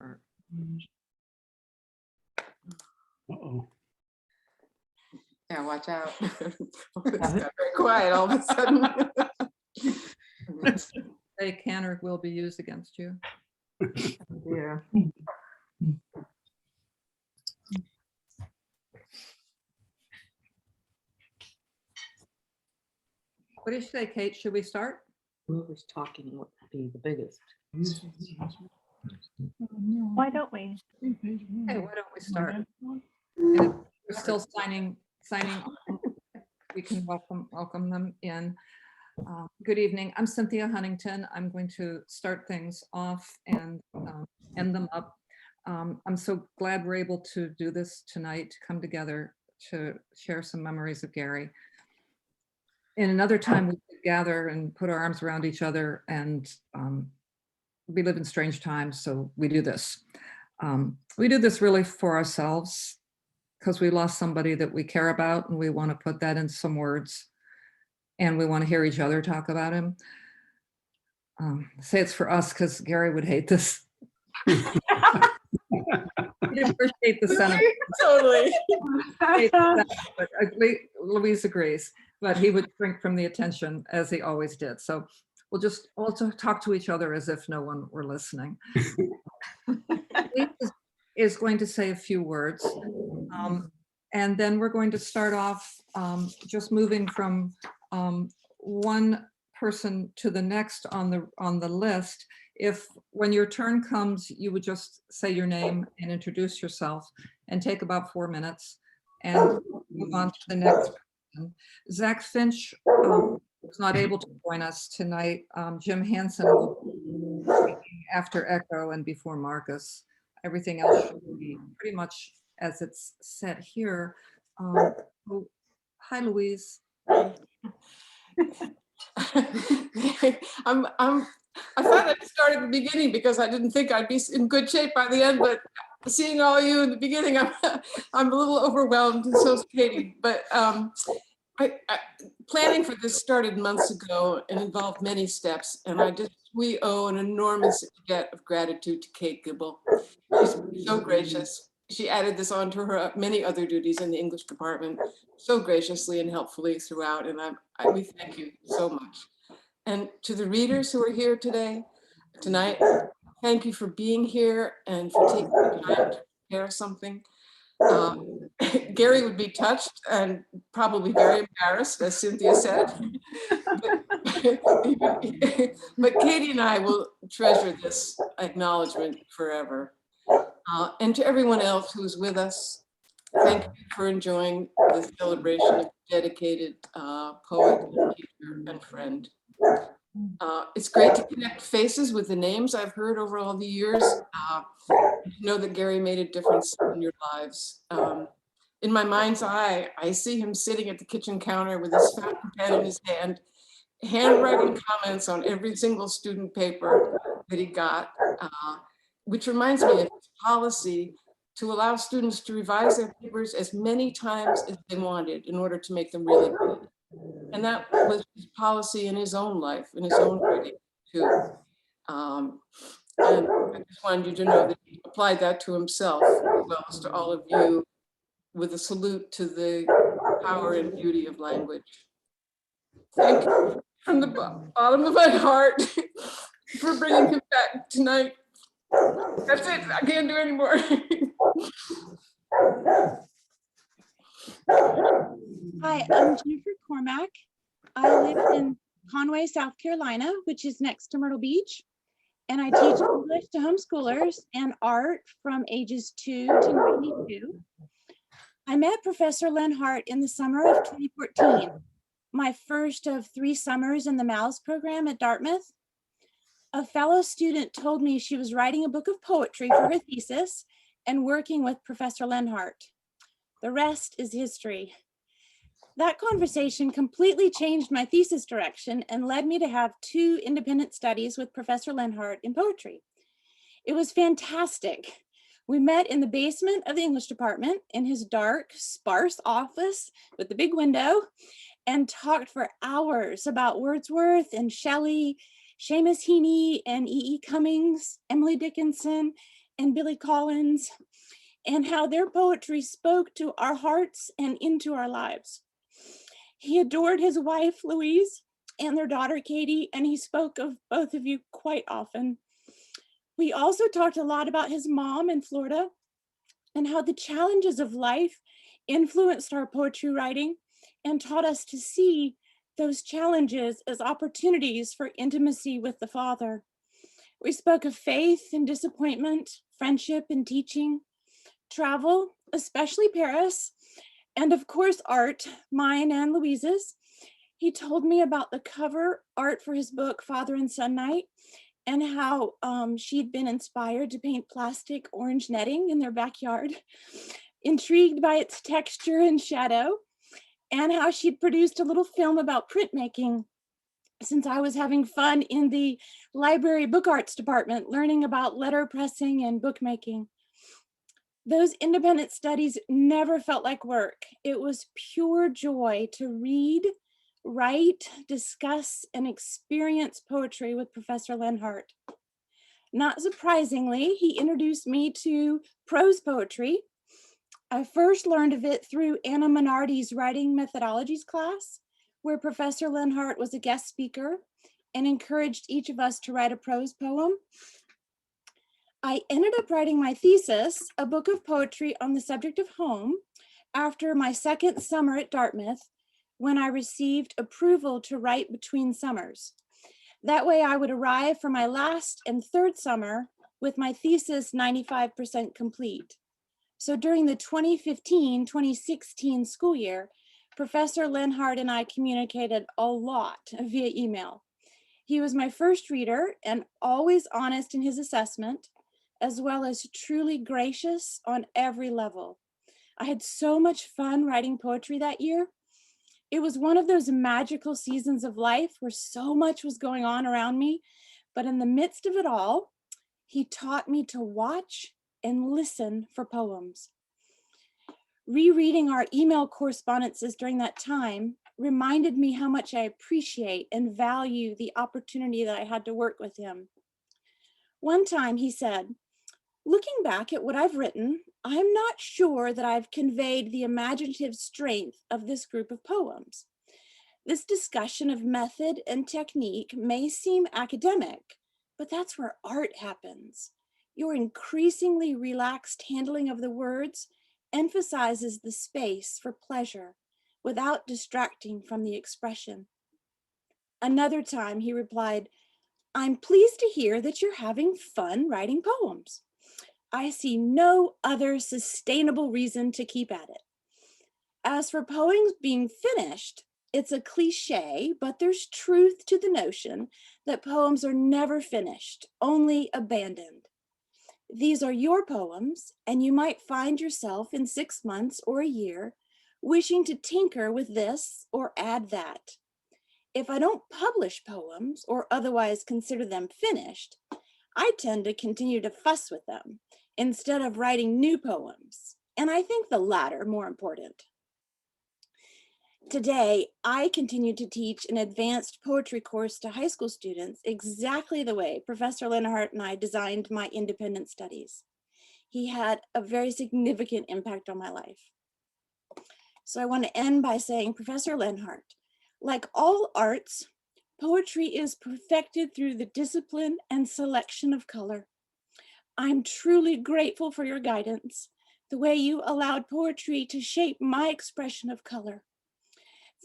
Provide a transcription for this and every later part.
Uh-oh. Yeah, watch out. It's got very quiet all of a sudden. They can or will be used against you. Yeah. What do you say, Kate? Should we start? Whoever's talking would be the biggest. Why don't we? Hey, why don't we start? And if we're still signing on, we can welcome them in. Good evening. I'm Cynthia Huntington. I'm going to start things off and end them up. I'm so glad we're able to do this tonight, to come together to share some memories of Gary. In another time, we could gather and put our arms around each other, and we live in strange times, so we do this. We do this really for ourselves because we lost somebody that we care about, and we want to put that in some words, and we want to hear each other talk about him. Say it's for us because Gary would hate this. He'd appreciate the sentiment. Totally. But Louise agrees, but he would shrink from the attention as he always did. So we'll just also talk to each other as if no one were listening. Louise is going to say a few words, and then we're going to start off just moving from one person to the next on the list. If when your turn comes, you would just say your name and introduce yourself and take about 4 minutes and move on to the next person. Zach Finch was not able to join us tonight. Jim Hansen will be speaking after Echo and before Marcus. Everything else should be pretty much as it's said here. Hi, Louise. I thought I'd start at the beginning because I didn't think I'd be in good shape by the end, but seeing all you in the beginning, I'm a little overwhelmed, and so is Katie. But planning for this started months ago and involved many steps, and we owe an enormous debt of gratitude to Kate Gibble. She's so gracious. She added this on to her many other duties in the English department so graciously and helpfully throughout, and we thank you so much. And to the readers who are here tonight, thank you for being here and for taking the time to prepare something. Gary would be touched and probably very embarrassed, as Cynthia said. But Katie and I will treasure this acknowledgement forever. And to everyone else who is with us, thank you for enjoying the celebration of dedicated poet, teacher, and friend. It's great to connect faces with the names I've heard over all the years. Know that Gary made a difference in your lives. In my mind's eye, I see him sitting at the kitchen counter with his fountain pen in his hand, handwriting comments on every single student paper that he got, which reminds me of his policy to allow students to revise their papers as many times as they wanted in order to make them really good. And that was his policy in his own life, in his own writing too. And I just wanted you to know that he applied that to himself as well as to all of you, with a salute to the power and beauty of language. Thank you from the bottom of my heart for bringing him back tonight. That's it, I can't do anymore. Hi, I'm Jennifer Cormack. I live in Conway, South Carolina, which is next to Myrtle Beach. And I teach English to homeschoolers and art from ages 2 to 92. I met Professor Lenhart in the summer of 2014, my first of 3 summers in the MALS program at Dartmouth. A fellow student told me she was writing a book of poetry for her thesis and working with Professor Lenhart. The rest is history. That conversation completely changed my thesis direction and led me to have 2 independent studies with Professor Lenhart in poetry. It was fantastic. We met in the basement of the English department in his dark, sparse office with the big window and talked for hours about Wordsworth and Shelley, Seamus Heaney and E.E. Cummings, Emily Dickinson, and Billy Collins, and how their poetry spoke to our hearts and into our lives. He adored his wife, Louise, and their daughter, Katie, and he spoke of both of you quite often. We also talked a lot about his mom in Florida and how the challenges of life influenced our poetry writing and taught us to see those challenges as opportunities for intimacy with the Father. We spoke of faith and disappointment, friendship and teaching, travel, especially Paris, and of course art, mine and Louise's. He told me about the cover art for his book, Father and Son Night, and how she'd been inspired to paint plastic orange netting in their backyard, intrigued by its texture and shadow, and how she'd produced a little film about printmaking since I was having fun in the library book arts department, learning about letter pressing and bookmaking. Those independent studies never felt like work. It was pure joy to read, write, discuss, and experience poetry with Professor Lenhart. Not surprisingly, he introduced me to prose poetry. I first learned of it through Anna Minardi's writing methodologies class, where Professor Lenhart was a guest speaker and encouraged each of us to write a prose poem. I ended up writing my thesis, a book of poetry on the subject of home, after my second summer at Dartmouth, when I received approval to write between summers. That way I would arrive for my last and third summer with my thesis 95% complete. So during the 2015-2016 school year, Professor Lenhart and I communicated a lot via email. He was my first reader and always honest in his assessment, as well as truly gracious on every level. I had so much fun writing poetry that year. It was one of those magical seasons of life where so much was going on around me, but in the midst of it all, he taught me to watch and listen for poems. Rereading our email correspondences during that time reminded me how much I appreciate and value the opportunity that I had to work with him. One time he said, "Looking back at what I've written, I'm not sure that I've conveyed the imaginative strength of this group of poems. This discussion of method and technique may seem academic, but that's where art happens. Your increasingly relaxed handling of the words emphasizes the space for pleasure without distracting from the expression." Another time he replied, "I'm pleased to hear that you're having fun writing poems. I see no other sustainable reason to keep at it. As for poems being finished, it's a cliche, but there's truth to the notion that poems are never finished, only abandoned. These are your poems, and you might find yourself in 6 months or a year wishing to tinker with this or add that. If I don't publish poems or otherwise consider them finished, I tend to continue to fuss with them instead of writing new poems, and I think the latter more important." Today, I continue to teach an advanced poetry course to high school students exactly the way Professor Lenhart and I designed my independent studies. He had a very significant impact on my life. So I want to end by saying, Professor Lenhart, like all arts, poetry is perfected through the discipline and selection of color. I'm truly grateful for your guidance, the way you allowed poetry to shape my expression of color.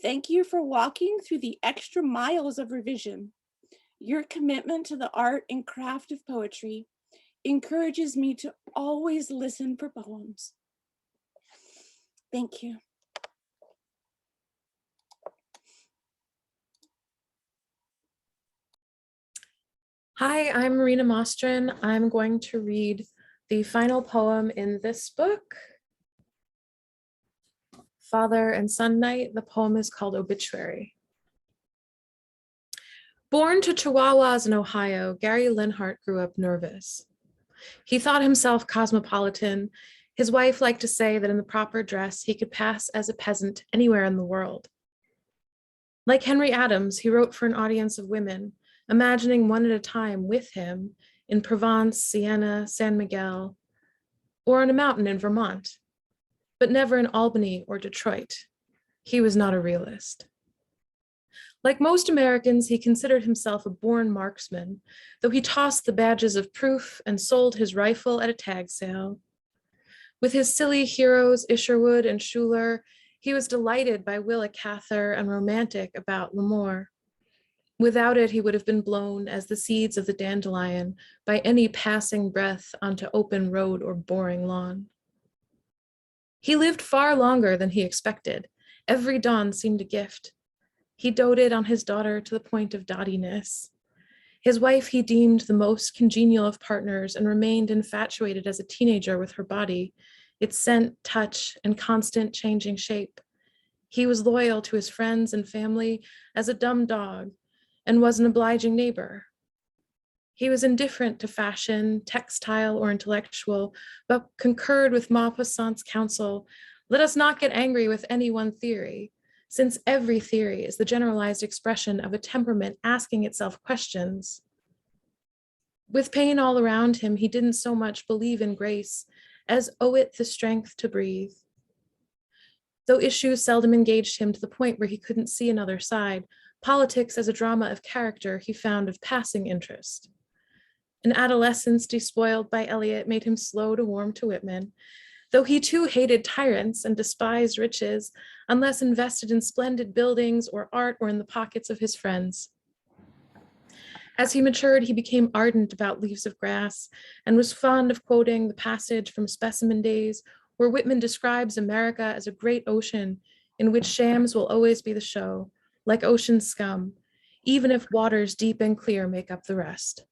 Thank you for walking through the extra miles of revision. Your commitment to the art and craft of poetry encourages me to always listen for poems. Thank you. Hi, I'm Marina Mostrin. I'm going to read the final poem in this book, Father and Son Night. The poem is called Obituary. Born to Chihuahuas in Ohio, Gary Lenhart grew up nervous. He thought himself cosmopolitan. His wife liked to say that in the proper dress, he could pass as a peasant anywhere in the world. Like Henry Adams, he wrote for an audience of women, imagining one at a time with him in Provence, Siena, San Miguel, or on a mountain in Vermont, but never in Albany or Detroit. He was not a realist. Like most Americans, he considered himself a born marksman, though he tossed the badges of proof and sold his rifle at a tag sale. With his silly heroes, Isherwood and Schuyler, he was delighted by Willa Cather and romantic about L'Amour. Without it, he would have been blown as the seeds of the dandelion by any passing breath onto open road or boring lawn. He lived far longer than he expected. Every dawn seemed a gift. He doted on his daughter to the point of dottiness. His wife he deemed the most congenial of partners and remained infatuated as a teenager with her body, its scent, touch, and constant changing shape. He was loyal to his friends and family as a dumb dog and was an obliging neighbor. He was indifferent to fashion, textile, or intellectual, but concurred with Maupassant's counsel, let us not get angry with any one theory, since every theory is the generalized expression of a temperament asking itself questions. With pain all around him, he didn't so much believe in grace as owe it the strength to breathe. Though issues seldom engaged him to the point where he couldn't see another side, politics as a drama of character he found of passing interest. An adolescence despoiled by Eliot made him slow to warm to Whitman, though he too hated tyrants and despised riches unless invested in splendid buildings or art or in the pockets of his friends. As he matured, he became ardent about Leaves of Grass and was fond of quoting the passage from Specimen Days where Whitman describes America as a great ocean in which shams will always be the show, like ocean scum, even if waters deep and clear make up the rest.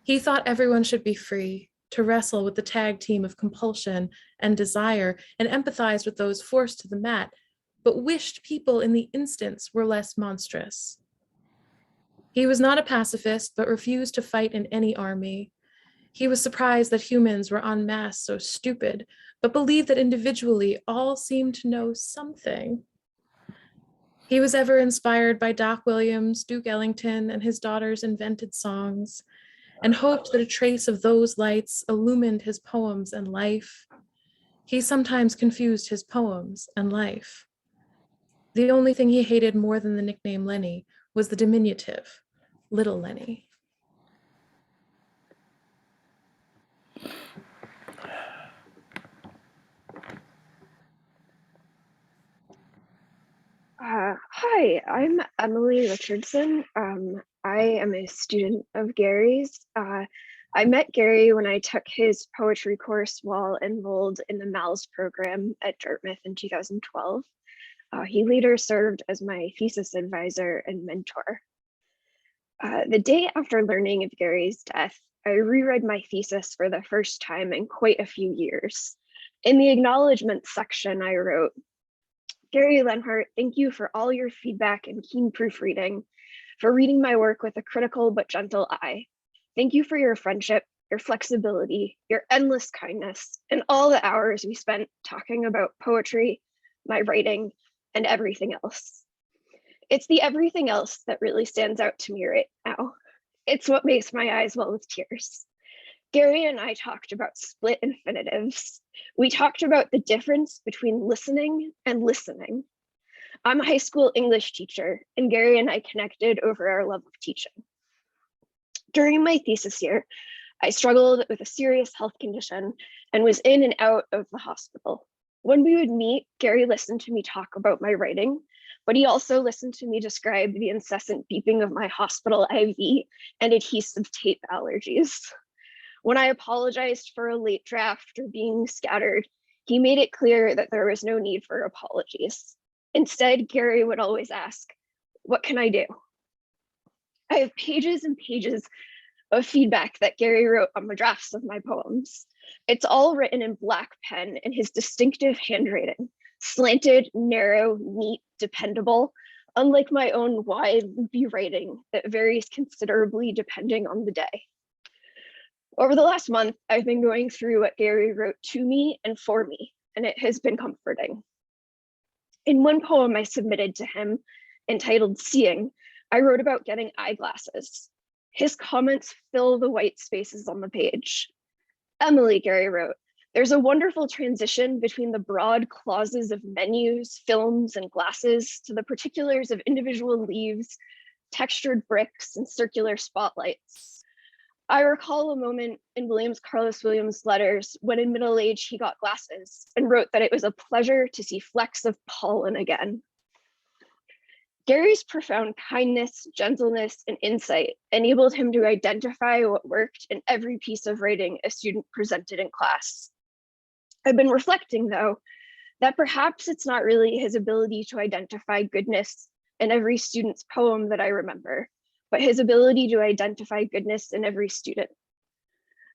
He thought everyone should be free to wrestle with the tag team of compulsion and desire and empathize with those forced to the mat, but wished people in the instance were less monstrous. He was not a pacifist, but refused to fight in any army. He was surprised that humans were en masse so stupid, but believed that individually all seemed to know something. He was ever inspired by Doc Williams, Duke Ellington, and his daughter's invented songs, and hoped that a trace of those lights illumined his poems and life. He sometimes confused his poems and life. The only thing he hated more than the nickname Lenny was the diminutive, Little Lenny. Hi, I'm Emily Richardson. I am a student of Gary's. I met Gary when I took his poetry course while enrolled in the MALS program at Dartmouth in 2012. He later served as my thesis advisor and mentor. The day after learning of Gary's death, I reread my thesis for the first time in quite a few years. In the acknowledgement section, I wrote, Gary Lenhart, thank you for all your feedback and keen proofreading, for reading my work with a critical but gentle eye. Thank you for your friendship, your flexibility, your endless kindness, and all the hours we spent talking about poetry, my writing, and everything else. It's the everything else that really stands out to me right now. It's what makes my eyes well with tears. Gary and I talked about split infinitives. We talked about the difference between listening and listening. I'm a high school English teacher, and Gary and I connected over our love of teaching. During my thesis year, I struggled with a serious health condition and was in and out of the hospital. When we would meet, Gary listened to me talk about my writing, but he also listened to me describe the incessant beeping of my hospital IV and adhesive tape allergies. When I apologized for a late draft or being scattered, he made it clear that there was no need for apologies. Instead, Gary would always ask, what can I do? I have pages and pages of feedback that Gary wrote on the drafts of my poems. It's all written in black pen in his distinctive handwriting, slanted, narrow, neat, dependable, unlike my own wide, loopy writing that varies considerably depending on the day. Over the last month, I've been going through what Gary wrote to me and for me, and it has been comforting. In one poem I submitted to him, entitled Seeing, I wrote about getting eyeglasses. His comments fill the white spaces on the page. Emily, Gary wrote, there's a wonderful transition between the broad clauses of menus, films, and glasses to the particulars of individual leaves, textured bricks, and circular spotlights. I recall a moment in Carlos Williams' letters when in middle age he got glasses and wrote that it was a pleasure to see flecks of pollen again. Gary's profound kindness, gentleness, and insight enabled him to identify what worked in every piece of writing a student presented in class. I've been reflecting, though, that perhaps it's not really his ability to identify goodness in every student's poem that I remember, but his ability to identify goodness in every student.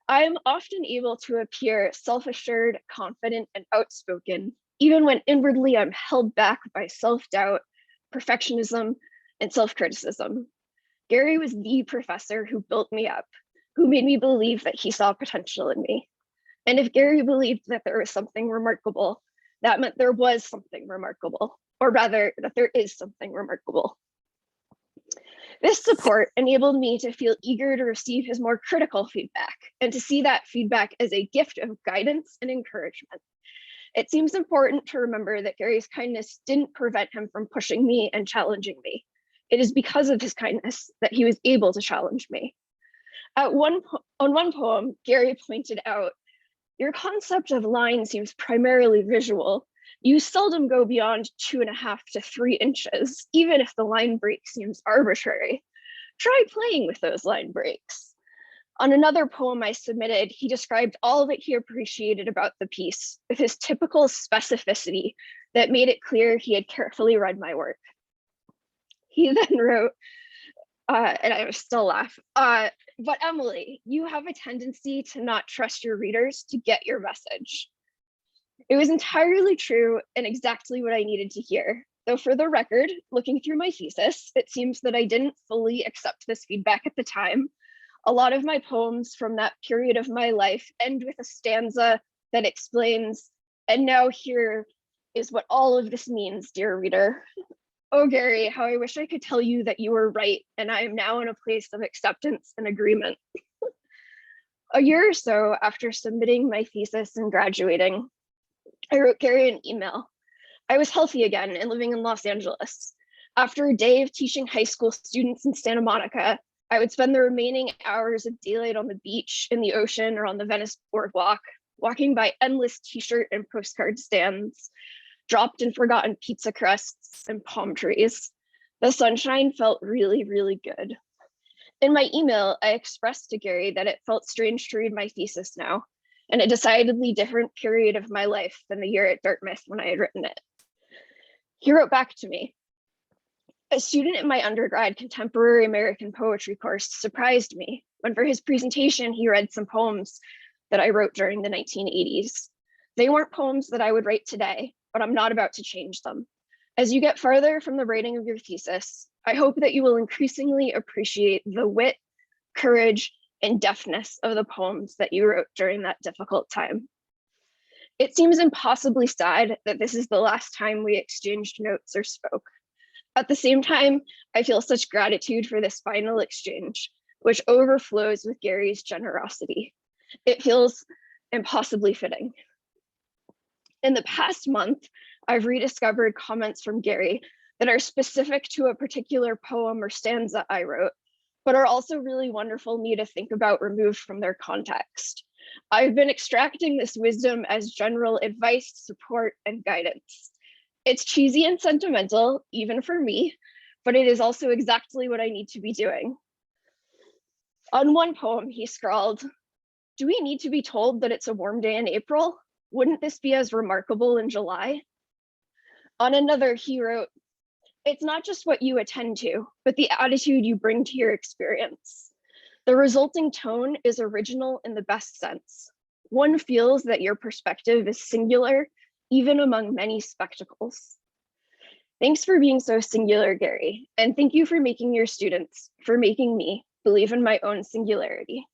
I am often able to appear self-assured, confident, and outspoken, even when inwardly I'm held back by self-doubt, perfectionism, and self-criticism. Gary was the professor who built me up, who made me believe that he saw potential in me. And if Gary believed that there was something remarkable, that meant there was something remarkable, or rather that there is something remarkable. This support enabled me to feel eager to receive his more critical feedback and to see that feedback as a gift of guidance and encouragement. It seems important to remember that Gary's kindness didn't prevent him from pushing me and challenging me. It is because of his kindness that he was able to challenge me. On one poem, Gary pointed out, your concept of line seems primarily visual. You seldom go beyond 2.5 to 3 inches, even if the line break seems arbitrary. Try playing with those line breaks. On another poem I submitted, he described all that he appreciated about the piece with his typical specificity that made it clear he had carefully read my work. He then wrote, and I still laugh, but Emily, you have a tendency to not trust your readers to get your message. It was entirely true and exactly what I needed to hear. Though for the record, looking through my thesis, it seems that I didn't fully accept this feedback at the time. A lot of my poems from that period of my life end with a stanza that explains, and now here is what all of this means, dear reader. Oh, Gary, how I wish I could tell you that you were right, and I am now in a place of acceptance and agreement. A year or so after submitting my thesis and graduating, I wrote Gary an email. I was healthy again and living in Los Angeles. After a day of teaching high school students in Santa Monica, I would spend the remaining hours of daylight on the beach, in the ocean, or on the Venice boardwalk, walking by endless t-shirt and postcard stands, dropped and forgotten pizza crusts, and palm trees. The sunshine felt really, really good. In my email, I expressed to Gary that it felt strange to read my thesis now, and a decidedly different period of my life than the year at Dartmouth when I had written it. He wrote back to me, a student in my undergrad contemporary American poetry course surprised me when for his presentation, he read some poems that I wrote during the 1980s. They weren't poems that I would write today, but I'm not about to change them. As you get farther from the writing of your thesis, I hope that you will increasingly appreciate the wit, courage, and deftness of the poems that you wrote during that difficult time. It seems impossibly sad that this is the last time we exchanged notes or spoke. At the same time, I feel such gratitude for this final exchange, which overflows with Gary's generosity. It feels impossibly fitting. In the past month, I've rediscovered comments from Gary that are specific to a particular poem or stanza I wrote, but are also really wonderful me to think about removed from their context. I've been extracting this wisdom as general advice, support, and guidance. It's cheesy and sentimental, even for me, but it is also exactly what I need to be doing. On one poem, he scrawled, do we need to be told that it's a warm day in April? Wouldn't this be as remarkable in July? On another, he wrote, it's not just what you attend to, but the attitude you bring to your experience. The resulting tone is original in the best sense. One feels that your perspective is singular, even among many spectacles. Thanks for being so singular, Gary, and thank you for making your students, for making me believe in my own singularity.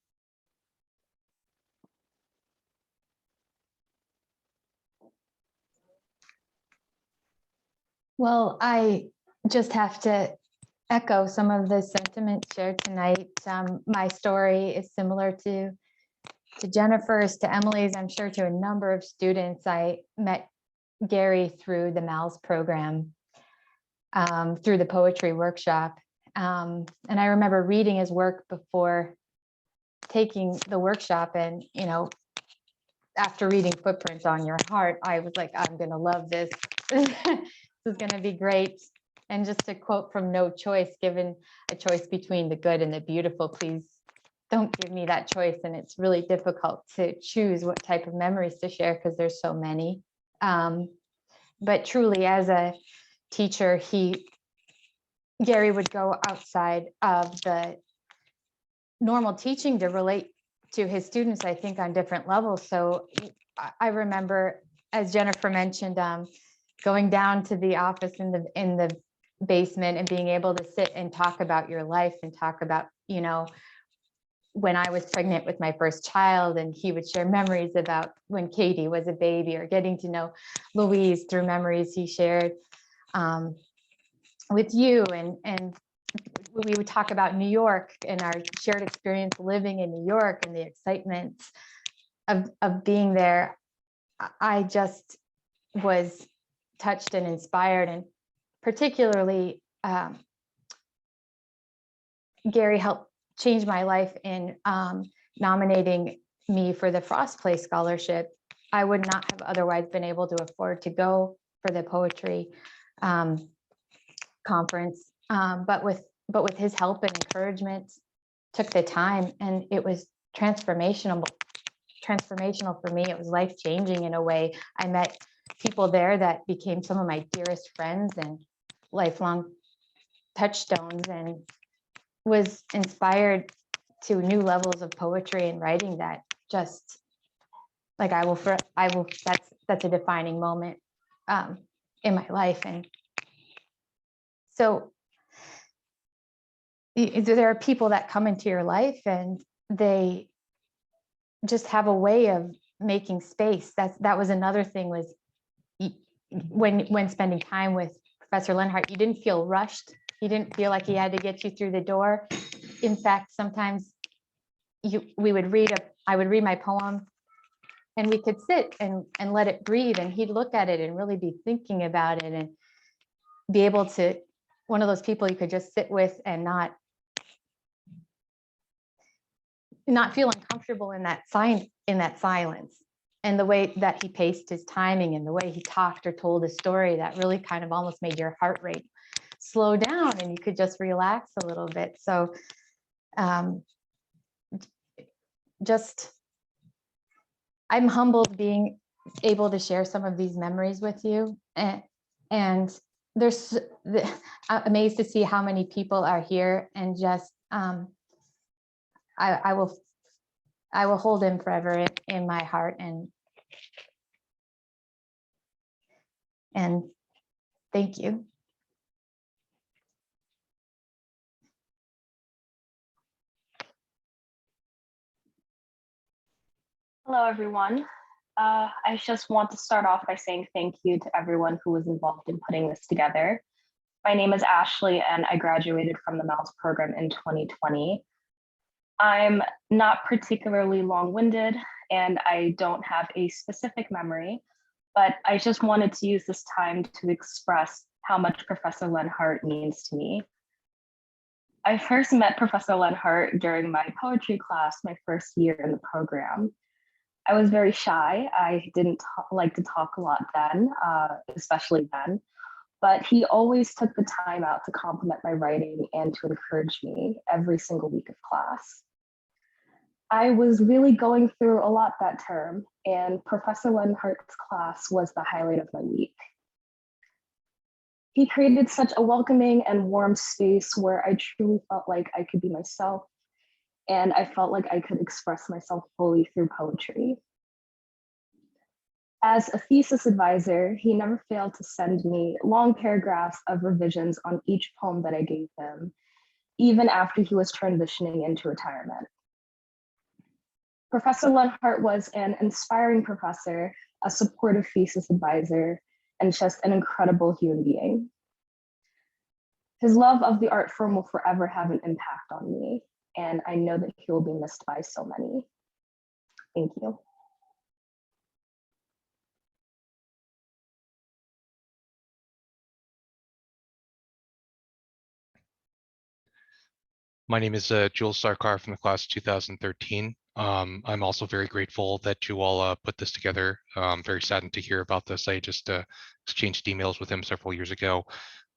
Well, I just have to echo some of the sentiments shared tonight. My story is similar to Jennifer's, to Emily's, I'm sure to a number of students. I met Gary through the MALS program, through the poetry workshop. And I remember reading his work before taking the workshop, and, after reading Footprints on Your Heart, I was like, I'm gonna love this. This is gonna be great. And just to quote from No Choice, given a choice between the good and the beautiful, please don't give me that choice. And it's really difficult to choose what type of memories to share because there's so many. But truly, as a teacher, Gary would go outside of the normal teaching to relate to his students, I think, on different levels. So I remember, as Jennifer mentioned, going down to the office in the basement and being able to sit and talk about your life and talk about, when I was pregnant with my first child, and he would share memories about when Katie was a baby, or getting to know Louise through memories he shared with you. And we would talk about New York and our shared experience living in New York and the excitement of being there. I just was touched and inspired, and particularly Gary helped change my life in nominating me for the Frost Place Scholarship. I would not have otherwise been able to afford to go for the poetry conference, but with his help and encouragement, took the time, and it was transformational for me. It was life-changing in a way. I met people there that became some of my dearest friends and lifelong touchstones, and was inspired to new levels of poetry and writing that just like that's a defining moment in my life. And so there are people that come into your life and they just have a way of making space. That was another thing, was when spending time with Professor Lenhart, you didn't feel rushed. You didn't feel like he had to get you through the door. In fact, sometimes I would read my poem, and we could sit and let it breathe, and he'd look at it and really be thinking about it, and be able to, one of those people you could just sit with and not feel uncomfortable in that silence. And the way that he paced his timing, and the way he talked or told a story, that really kind of almost made your heart rate slow down, and you could just relax a little bit. So I'm humbled being able to share some of these memories with you, and there's I'm amazed to see how many people are here, and just I will hold him forever in my heart, and thank you. Hello, everyone. I just want to start off by saying thank you to everyone who was involved in putting this together. My name is Ashley, and I graduated from the MALS program in 2020. I'm not particularly long-winded, and I don't have a specific memory, but I just wanted to use this time to express how much Professor Lenhart means to me. I first met Professor Lenhart during my poetry class, my first year in the program. I was very shy. I didn't like to talk a lot then, especially then, but he always took the time out to compliment my writing and to encourage me every single week of class. I was really going through a lot that term, and Professor Lenhart's class was the highlight of my week. He created such a welcoming and warm space where I truly felt like I could be myself, and I felt like I could express myself fully through poetry. As a thesis advisor, he never failed to send me long paragraphs of revisions on each poem that I gave him, even after he was transitioning into retirement. Professor Lenhart was an inspiring professor, a supportive thesis advisor, and just an incredible human being. His love of the art form will forever have an impact on me, and I know that he will be missed by so many. Thank you. My name is Jules Sarkar from the class 2013. I'm also very grateful that you all put this together. Very saddened to hear about this. I just exchanged emails with him several years ago.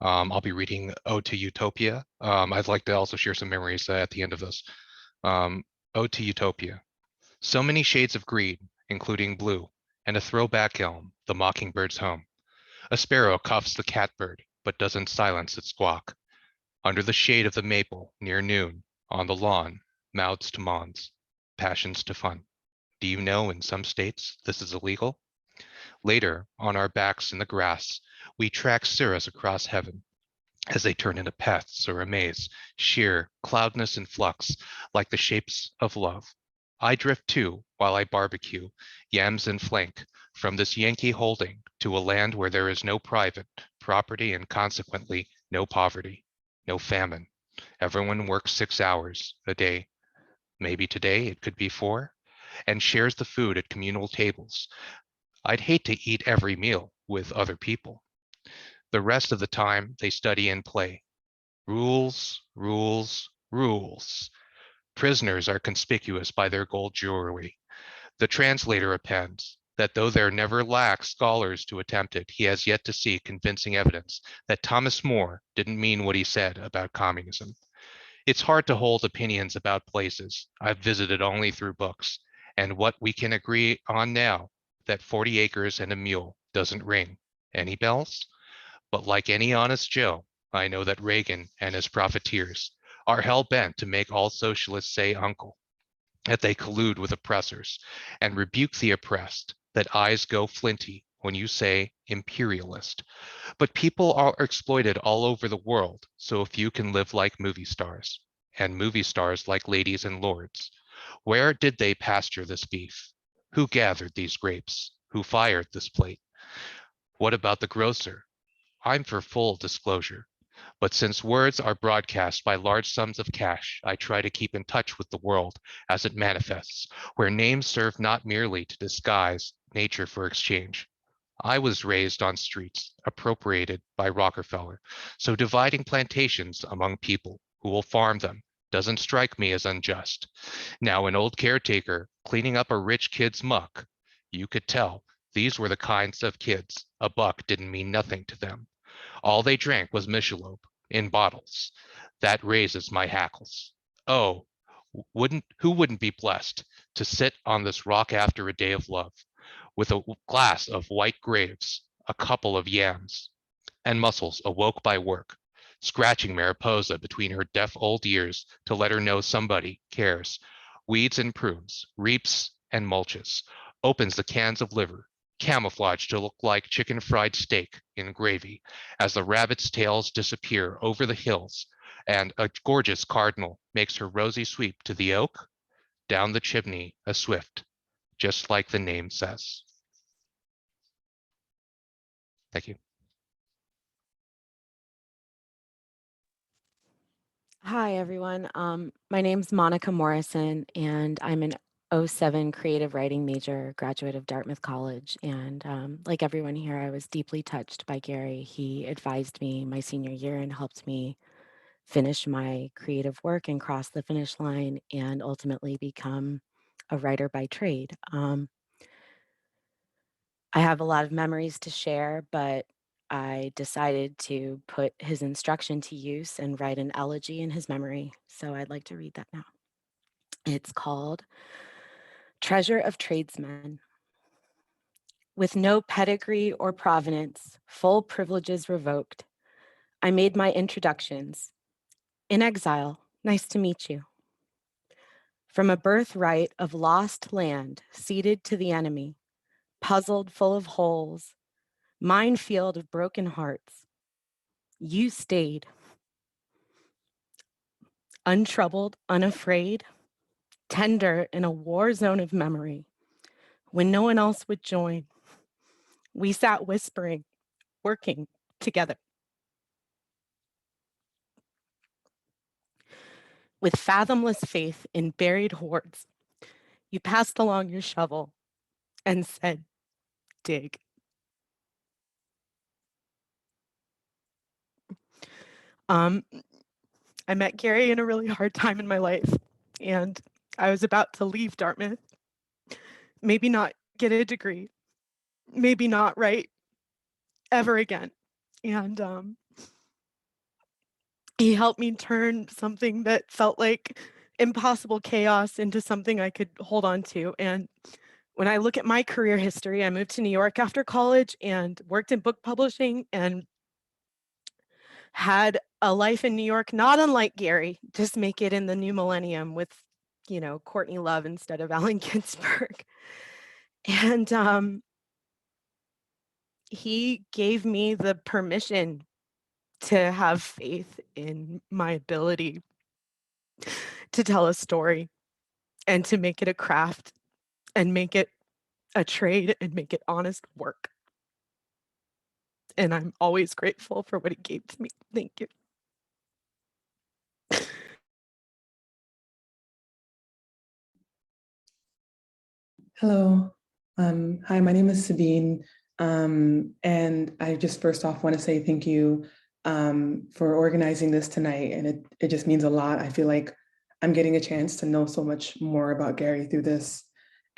I'll be reading Ode to Utopia. I'd like to also share some memories at the end of this. Ode to Utopia. So many shades of green, including blue, and a throwback elm, the mockingbird's home. A sparrow cuffs the catbird, but doesn't silence its squawk. Under the shade of the maple, near noon, on the lawn, mouths to mawns, passions to fun. Do you know in some states this is illegal? Later, on our backs in the grass, we track cirrus across heaven as they turn into paths or a maze, sheer cloudness and flux, like the shapes of love. I drift too while I barbecue, yams and flank, from this Yankee holding to a land where there is no private property and consequently no poverty. No famine. Everyone works 6 hours a day. Maybe today it could be 4, and shares the food at communal tables. I'd hate to eat every meal with other people. The rest of the time they study and play. Rules, rules, rules. Prisoners are conspicuous by their gold jewelry. The translator appends that though there never lack scholars to attempt it, he has yet to see convincing evidence that Thomas More didn't mean what he said about communism. It's hard to hold opinions about places I've visited only through books, and what we can agree on now, that 40 acres and a mule doesn't ring any bells. But like any honest Joe, I know that Reagan and his profiteers are hell-bent to make all socialists say uncle, that they collude with oppressors and rebuke the oppressed, that eyes go flinty when you say imperialist. But people are exploited all over the world, so if you can live like movie stars, and movie stars like ladies and lords. Where did they pasture this beef? Who gathered these grapes? Who fired this plate? What about the grocer? I'm for full disclosure. But since words are broadcast by large sums of cash, I try to keep in touch with the world as it manifests, where names serve not merely to disguise nature for exchange. I was raised on streets appropriated by Rockefeller, so dividing plantations among people who will farm them doesn't strike me as unjust. Now, an old caretaker cleaning up a rich kid's muck, you could tell these were the kinds of kids a buck didn't mean nothing to them. All they drank was Michelob in bottles. That raises my hackles. Oh, who wouldn't be blessed to sit on this rock after a day of love with a glass of white graves, a couple of yams, and muscles awoke by work, scratching Mariposa between her deaf old ears to let her know somebody cares, weeds and prunes, reaps and mulches, opens the cans of liver, camouflaged to look like chicken fried steak in gravy, as the rabbits' tails disappear over the hills, and a gorgeous cardinal makes her rosy sweep to the oak, down the chimney, a swift, just like the name says. Thank you. Hi, everyone. My name's Monica Morrison, and I'm an '07 creative writing major, graduate of Dartmouth College. And like everyone here, I was deeply touched by Gary. He advised me my senior year and helped me finish my creative work and cross the finish line and ultimately become a writer by trade. I have a lot of memories to share, but I decided to put his instruction to use and write an elegy in his memory. So I'd like to read that now. It's called Treasure of Tradesmen. With no pedigree or provenance, full privileges revoked, I made my introductions. In exile, nice to meet you. From a birthright of lost land ceded to the enemy, puzzled full of holes, minefield of broken hearts, you stayed. Untroubled, unafraid, tender in a war zone of memory. When no one else would join, we sat whispering, working together. With fathomless faith in buried hoards, you passed along your shovel and said, dig. I met Gary in a really hard time in my life, and I was about to leave Dartmouth, maybe not get a degree, maybe not write ever again. And he helped me turn something that felt like impossible chaos into something I could hold on to. And when I look at my career history, I moved to New York after college and worked in book publishing and had a life in New York, not unlike Gary, just make it in the new millennium with, you know, Courtney Love instead of Allen Ginsberg. And he gave me the permission to have faith in my ability to tell a story and to make it a craft and make it a trade and make it honest work. And I'm always grateful for what he gave to me. Thank you. Hello. Hi, my name is Sabine. And I just first off want to say thank you for organizing this tonight. And it just means a lot. I feel like I'm getting a chance to know so much more about Gary through this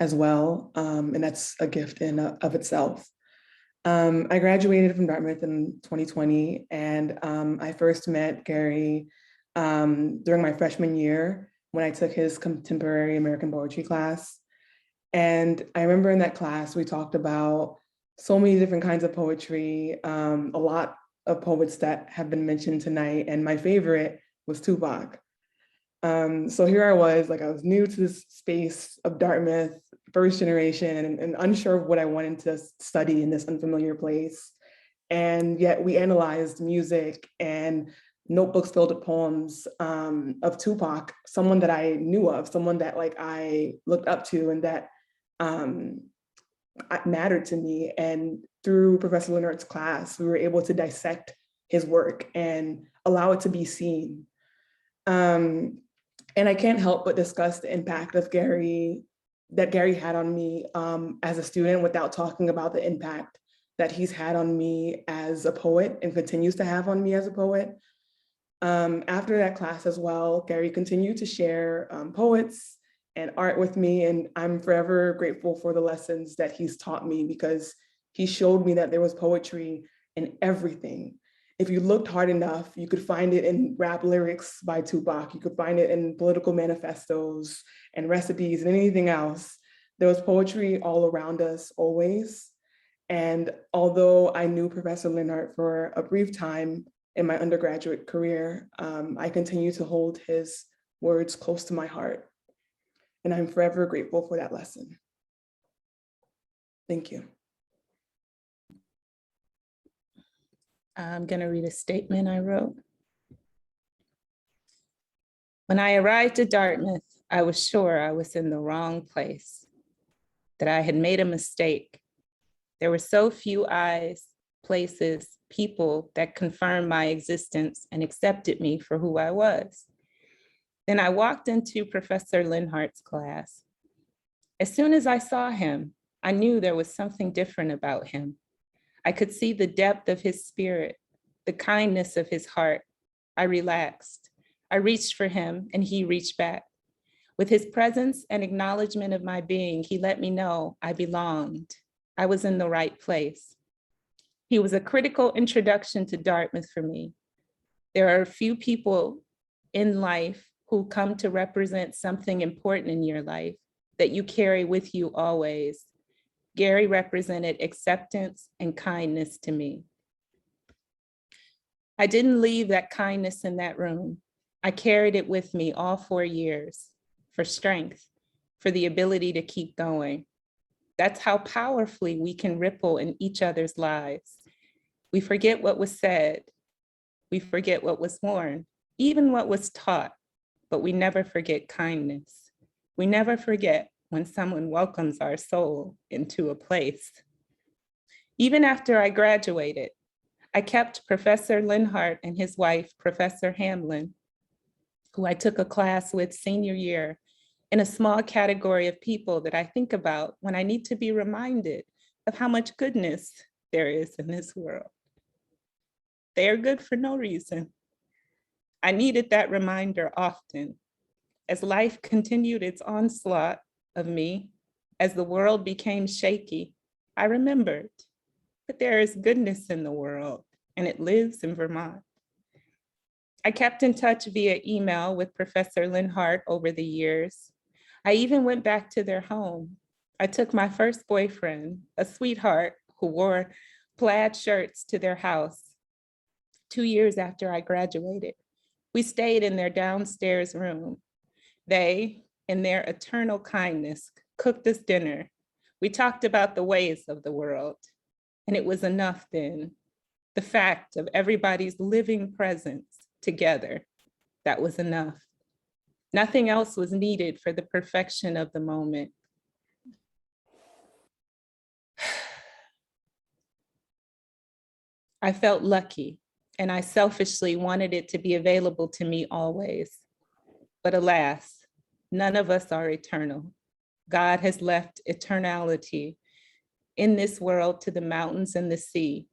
as well. And that's a gift in of itself. I graduated from Dartmouth in 2020, and I first met Gary during my freshman year when I took his contemporary American poetry class. And I remember in that class, we talked about so many different kinds of poetry, a lot of poets that have been mentioned tonight. And my favorite was Tupac. So here I was, like I was new to this space of Dartmouth, first generation, and unsure of what I wanted to study in this unfamiliar place. And yet we analyzed music and notebooks filled with poems of Tupac, someone that I knew of, someone that like I looked up to and that mattered to me. And through Professor Lenhart's class, we were able to dissect his work and allow it to be seen. And I can't help but discuss the impact of Gary had on me as a student without talking about the impact that he's had on me as a poet and continues to have on me as a poet. After that class as well, Gary continued to share poets and art with me, and I'm forever grateful for the lessons that he's taught me because he showed me that there was poetry in everything. If you looked hard enough, you could find it in rap lyrics by Tupac. You could find it in political manifestos and recipes and anything else. There was poetry all around us always. And although I knew Professor Lenhart for a brief time in my undergraduate career, I continue to hold his words close to my heart. And I'm forever grateful for that lesson. Thank you. I'm going to read a statement I wrote. When I arrived at Dartmouth, I was sure I was in the wrong place, that I had made a mistake. There were so few eyes, places, people that confirmed my existence and accepted me for who I was. Then I walked into Professor Lenhart's class. As soon as I saw him, I knew there was something different about him. I could see the depth of his spirit, the kindness of his heart. I relaxed. I reached for him and he reached back. With his presence and acknowledgement of my being, he let me know I belonged. I was in the right place. He was a critical introduction to Dartmouth for me. There are a few people in life who come to represent something important in your life that you carry with you always. Gary represented acceptance and kindness to me. I didn't leave that kindness in that room. I carried it with me all 4 years for strength, for the ability to keep going. That's how powerfully we can ripple in each other's lives. We forget what was said. We forget what was worn, even what was taught, but we never forget kindness. We never forget when someone welcomes our soul into a place. Even after I graduated, I kept Professor Lenhart and his wife, Professor Hamlin. who I took a class with senior year, in a small category of people that I think about when I need to be reminded of how much goodness there is in this world. They are good for no reason. I needed that reminder often. As life continued its onslaught of me, as the world became shaky, I remembered that there is goodness in the world, and it lives in Vermont. I kept in touch via email with Professor Lenhart over the years. I even went back to their home. I took my first boyfriend, a sweetheart who wore plaid shirts, to their house 2 years after I graduated. We stayed in their downstairs room. They, in their eternal kindness, cooked us dinner. We talked about the ways of the world, and it was enough then. The fact of everybody's living presence together, that was enough. Nothing else was needed for the perfection of the moment. I felt lucky, and I selfishly wanted it to be available to me always. But alas, none of us are eternal. God has left eternality in this world to the mountains and the sea.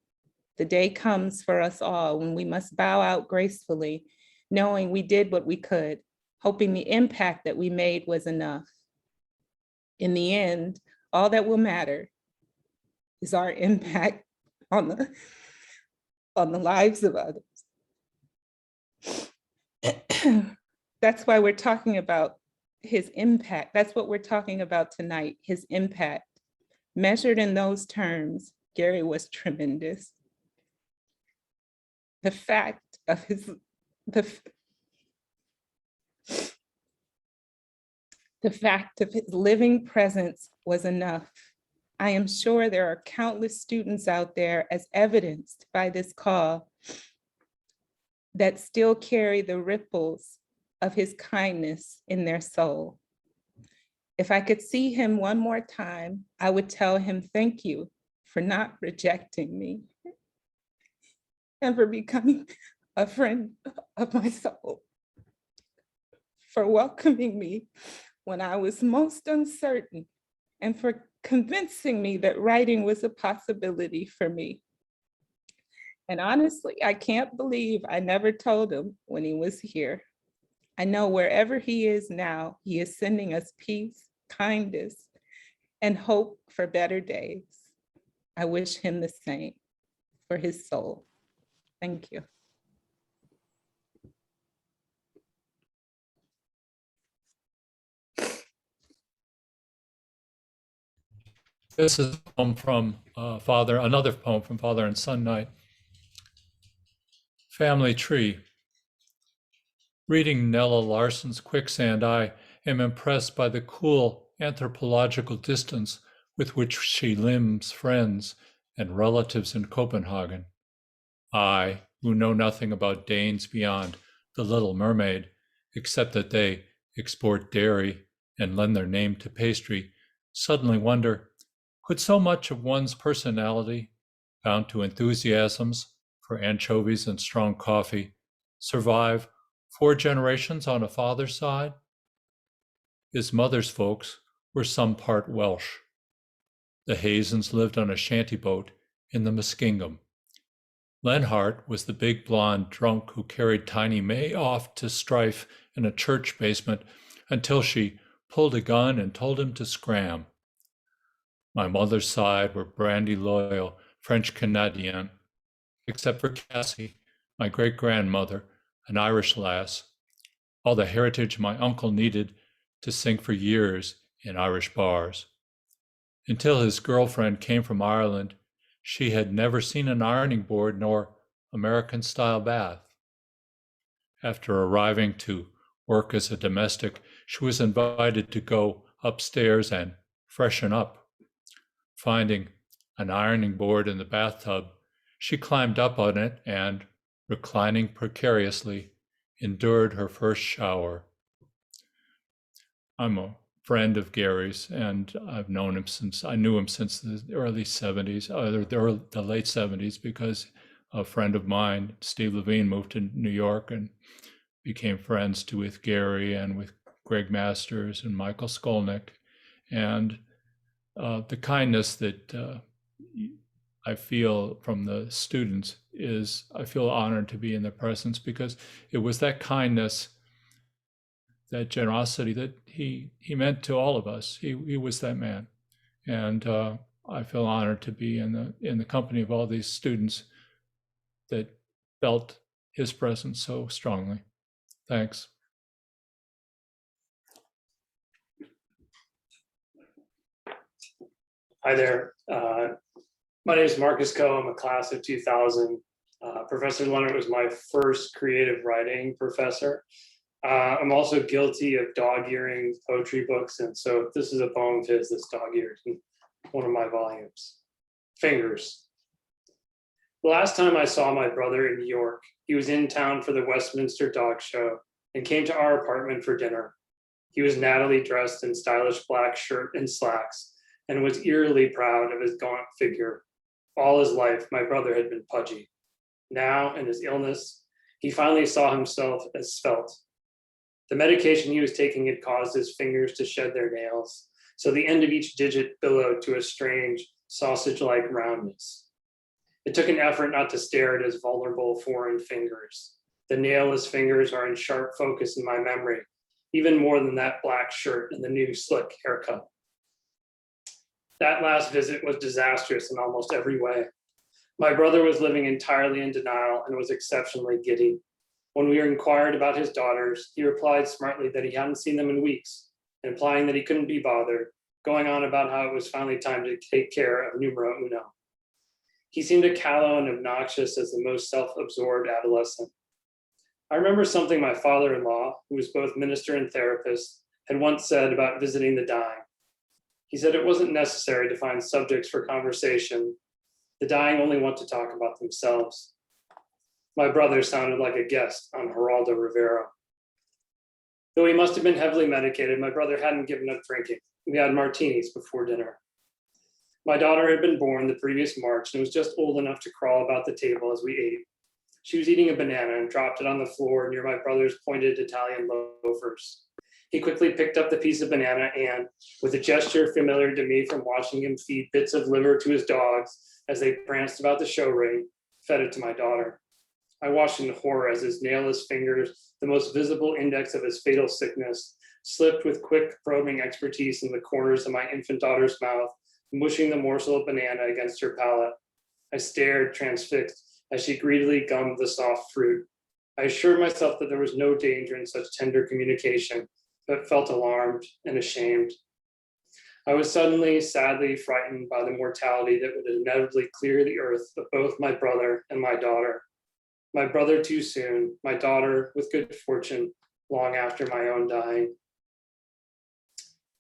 The day comes for us all when we must bow out gracefully, knowing we did what we could, hoping the impact that we made was enough. In the end, all that will matter is our impact on the lives of others. That's why we're talking about his impact. That's what we're talking about tonight, his impact. Measured in those terms, Gary was tremendous. The fact of his living presence was enough. I am sure there are countless students out there, as evidenced by this call, that still carry the ripples of his kindness in their soul. If I could see him one more time, I would tell him thank you for not rejecting me and for becoming a friend of my soul, for welcoming me when I was most uncertain, and for convincing me that writing was a possibility for me. And honestly, I can't believe I never told him when he was here. I know wherever he is now, he is sending us peace, kindness, and hope for better days. I wish him the same for his soul. Thank you. This is a poem from another poem from Father and Son Night. Family Tree. Reading Nella Larson's Quicksand, I am impressed by the cool anthropological distance with which she limns friends and relatives in Copenhagen. I, who know nothing about Danes beyond The Little Mermaid, except that they export dairy and lend their name to pastry, suddenly wonder, could so much of one's personality, bound to enthusiasms for anchovies and strong coffee, survive 4 generations on a father's side? His mother's folks were some part Welsh. The Hazens lived on a shanty boat in the Muskingum. Lenhart was the big blonde drunk who carried Tiny May off to strife in a church basement until she pulled a gun and told him to scram. My mother's side were brandy loyal French Canadian, except for Cassie, my great-grandmother, an Irish lass, all the heritage my uncle needed to sing for years in Irish bars. Until his girlfriend came from Ireland, she had never seen an ironing board nor American-style bath. After arriving to work as a domestic, she was invited to go upstairs and freshen up. Finding an ironing board in the bathtub, she climbed up on it and, reclining precariously, endured her first shower. I'm a friend of Gary's, and I've known him I knew him since the early 70s, or the late 70s, because a friend of mine, Steve Levine, moved to New York, and became friends with Gary and with Greg Masters and Michael Skolnick. And the kindness that I feel from the students is, I feel honored to be in their presence, because it was that kindness, that generosity that he meant to all of us. He was that man. And I feel honored to be in the company of all these students that felt his presence so strongly. Thanks. Hi there. My name is Marcus Coe. I'm a class of 2000. Professor Lenhart was my first creative writing professor. I'm also guilty of dog-earing poetry books, and so this is a poem of his that's dog-eared in one of my volumes. Fingers. The last time I saw my brother in New York, he was in town for the Westminster Dog Show and came to our apartment for dinner. He was nattily dressed in stylish black shirt and slacks and was eerily proud of his gaunt figure. All his life, my brother had been pudgy. Now, in his illness, he finally saw himself as svelte. The medication he was taking had caused his fingers to shed their nails, so the end of each digit billowed to a strange, sausage-like roundness. It took an effort not to stare at his vulnerable foreign fingers. The nailless fingers are in sharp focus in my memory, even more than that black shirt and the new slick haircut. That last visit was disastrous in almost every way. My brother was living entirely in denial and was exceptionally giddy. When we inquired about his daughters, he replied smartly that he hadn't seen them in weeks, implying that he couldn't be bothered, going on about how it was finally time to take care of numero uno. He seemed as callow and obnoxious as the most self-absorbed adolescent. I remember something my father-in-law, who was both minister and therapist, had once said about visiting the dying. He said it wasn't necessary to find subjects for conversation. The dying only want to talk about themselves. My brother sounded like a guest on Geraldo Rivera. Though he must have been heavily medicated, my brother hadn't given up drinking. We had martinis before dinner. My daughter had been born the previous March and was just old enough to crawl about the table as we ate. She was eating a banana and dropped it on the floor near my brother's pointed Italian loafers. He quickly picked up the piece of banana and, with a gesture familiar to me from watching him feed bits of liver to his dogs as they pranced about the show ring, fed it to my daughter. I watched in horror as his nailless fingers, the most visible index of his fatal sickness, slipped with quick probing expertise in the corners of my infant daughter's mouth, mushing the morsel of banana against her palate. I stared, transfixed, as she greedily gummed the soft fruit. I assured myself that there was no danger in such tender communication, but felt alarmed and ashamed. I was suddenly, sadly frightened by the mortality that would inevitably clear the earth of both my brother and my daughter. My brother too soon, my daughter with good fortune, long after my own dying.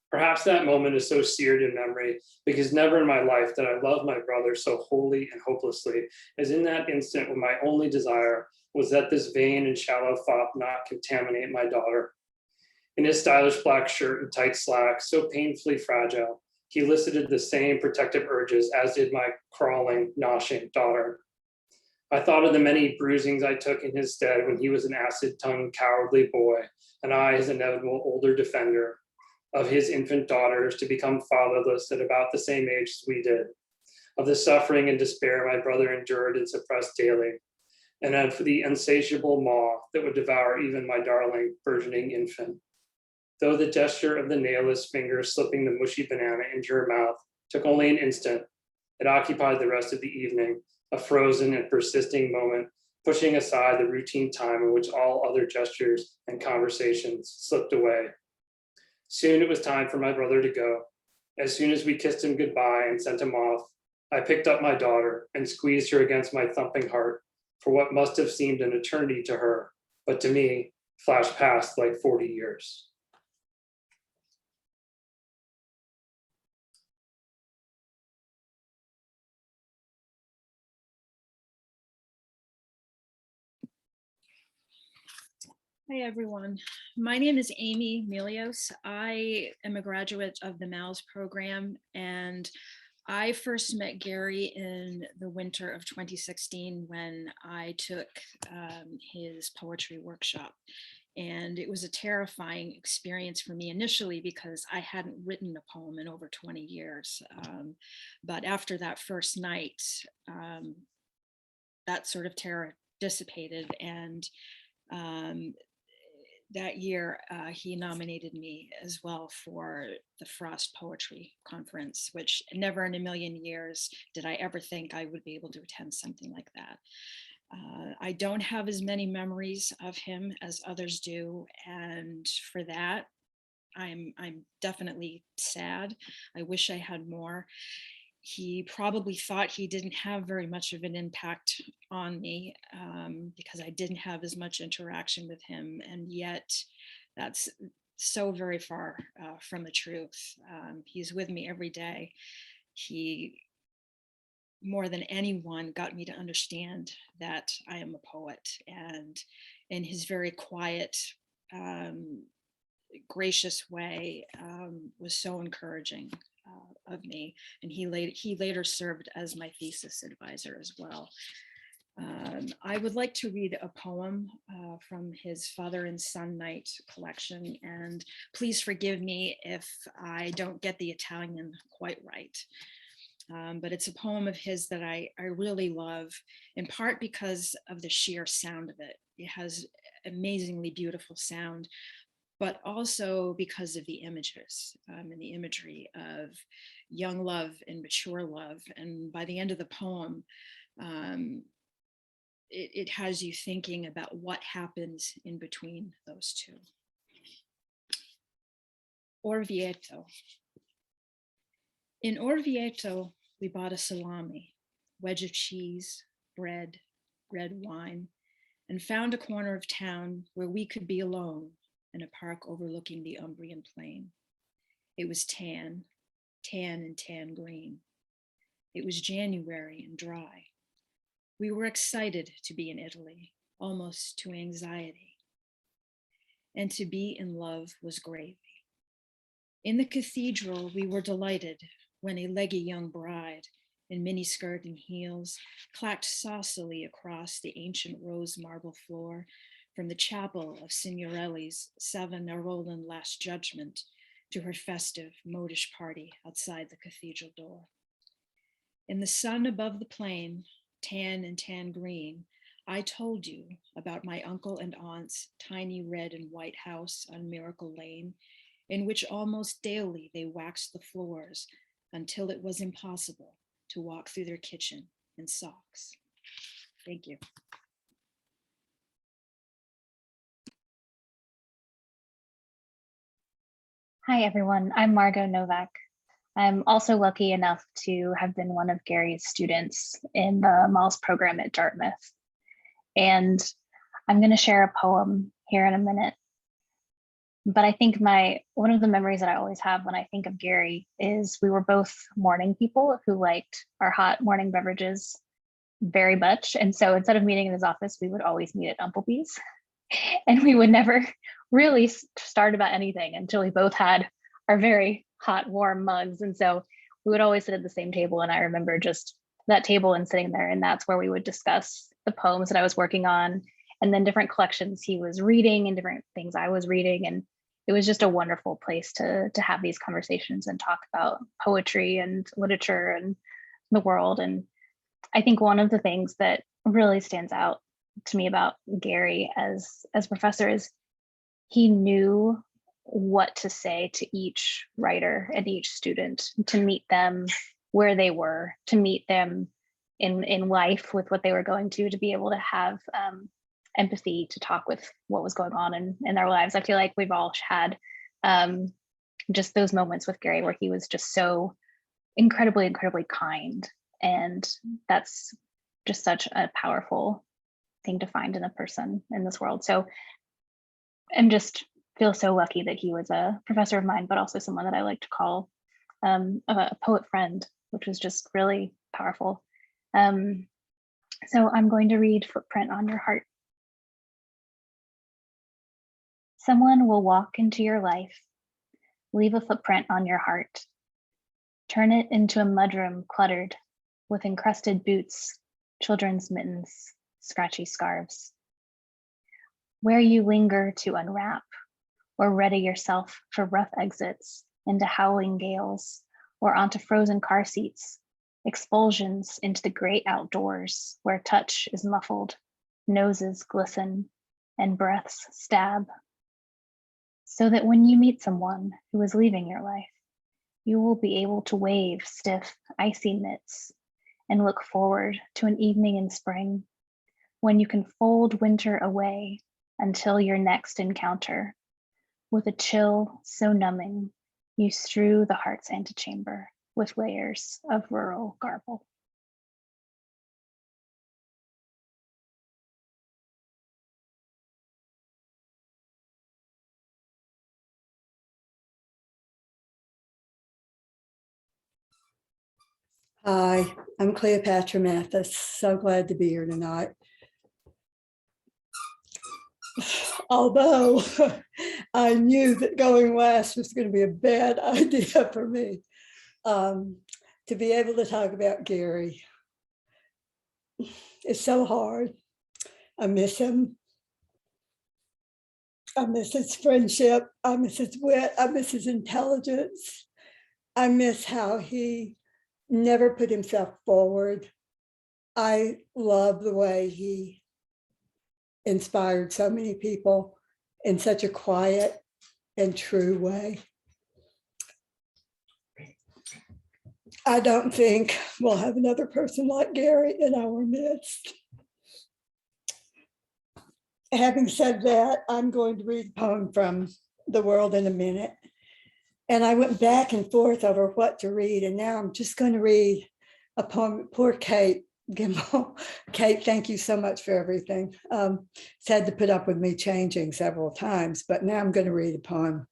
Perhaps that moment is so seared in memory because never in my life did I love my brother so wholly and hopelessly as in that instant when my only desire was that this vain and shallow fop not contaminate my daughter. In his stylish black shirt and tight slacks, so painfully fragile, he elicited the same protective urges as did my crawling, noshing daughter. I thought of the many bruisings I took in his stead when he was an acid-tongued, cowardly boy, and I, his inevitable older defender, of his infant daughters to become fatherless at about the same age as we did, of the suffering and despair my brother endured and suppressed daily, and of the insatiable maw that would devour even my darling burgeoning infant. Though the gesture of the nailless fingers slipping the mushy banana into her mouth took only an instant, it occupied the rest of the evening, a frozen and persisting moment, pushing aside the routine time in which all other gestures and conversations slipped away. Soon it was time for my brother to go. As soon as we kissed him goodbye and sent him off, I picked up my daughter and squeezed her against my thumping heart for what must have seemed an eternity to her, but to me, flashed past like 40 years. Hi, everyone. My name is Amy Melios. I am a graduate of the MALS program, and I first met Gary in the winter of 2016 when I took his poetry workshop. And it was a terrifying experience for me initially because I hadn't written a poem in over 20 years. But after that first night, that sort of terror dissipated. And that year, he nominated me as well for the Frost Poetry Conference, which never in a million years did I ever think I would be able to attend something like that. I don't have as many memories of him as others do, and for that, I'm definitely sad. I wish I had more. He probably thought he didn't have very much of an impact on me because I didn't have as much interaction with him, and yet that's so very far from the truth. He's with me every day. He, more than anyone, got me to understand that I am a poet, and in his very quiet, gracious way was so encouraging of me. And he later served as my thesis advisor as well. I would like to read a poem from his Father and Son Night collection, and please forgive me if I don't get the Italian quite right. But it's a poem of his that I really love, in part because of the sheer sound of it. It has amazingly beautiful sound, but also because of the images and the imagery of young love and mature love. And by the end of the poem, it has you thinking about what happens in between those two. Orvieto. In Orvieto, we bought a salami, wedge of cheese, bread, red wine, and found a corner of town where we could be alone in a park overlooking the Umbrian plain. It was tan and tan green. It was January and dry. We were excited to be in Italy, almost to anxiety. And to be in love was gravy. In the cathedral, we were delighted when a leggy young bride in miniskirt and heels clacked saucily across the ancient rose marble floor from the chapel of Signorelli's Savonarolan Last Judgment to her festive modish party outside the cathedral door. In the sun above the plain, tan and tan green, I told you about my uncle and aunt's tiny red and white house on Miracle Lane, in which almost daily they waxed the floors until it was impossible to walk through their kitchen in socks. Thank you. Hi, everyone. I'm Margot Novak. I'm also lucky enough to have been one of Gary's students in the MALS program at Dartmouth. And I'm going to share a poem here in a minute. But I think one of the memories that I always have when I think of Gary is we were both morning people who liked our hot morning beverages very much. And so instead of meeting in his office, we would always meet at Umplebee's. And we would never really start about anything until we both had our very hot, warm mugs. And so we would always sit at the same table. And I remember just that table and sitting there, and that's where we would discuss the poems that I was working on, and then different collections he was reading and different things I was reading. And it was just a wonderful place to have these conversations and talk about poetry and literature and the world. And I think one of the things that really stands out to me about Gary as professor is he knew what to say to each writer and each student, to meet them where they were, to meet them in life with what they were going to be able to have empathy to talk with what was going on in their lives. I feel like we've all had just those moments with Gary where he was just so incredibly, incredibly kind. And that's just such a powerful thing to find in a person in this world. So I'm just feel so lucky that he was a professor of mine, but also someone that I like to call a poet friend, which was just really powerful. So I'm going to read Footprint on Your Heart. Someone will walk into your life, leave a footprint on your heart. Turn it into a mudroom cluttered with encrusted boots, children's mittens, scratchy scarves. Where you linger to unwrap or ready yourself for rough exits into howling gales or onto frozen car seats, expulsions into the great outdoors where touch is muffled, noses glisten, and breaths stab. So that when you meet someone who is leaving your life, you will be able to wave stiff, icy mitts and look forward to an evening in spring when you can fold winter away until your next encounter, with a chill so numbing you strew the heart's antechamber with layers of rural garble. Hi, I'm Cleopatra Mathis. So glad to be here tonight. Although I knew that going last was going to be a bad idea for me, to be able to talk about Gary. It's so hard. I miss him. I miss his friendship. I miss his wit. I miss his intelligence. I miss how he never put himself forward. I love the way he inspired so many people in such a quiet and true way. I don't think we'll have another person like Gary in our midst. Having said that, I'm going to read a poem from The World in a minute. And I went back and forth over what to read, and now I'm just going to read a poem. Poor Kate Gimel. Kate, thank you so much for everything. It's had to put up with me changing several times, but now I'm going to read a poem,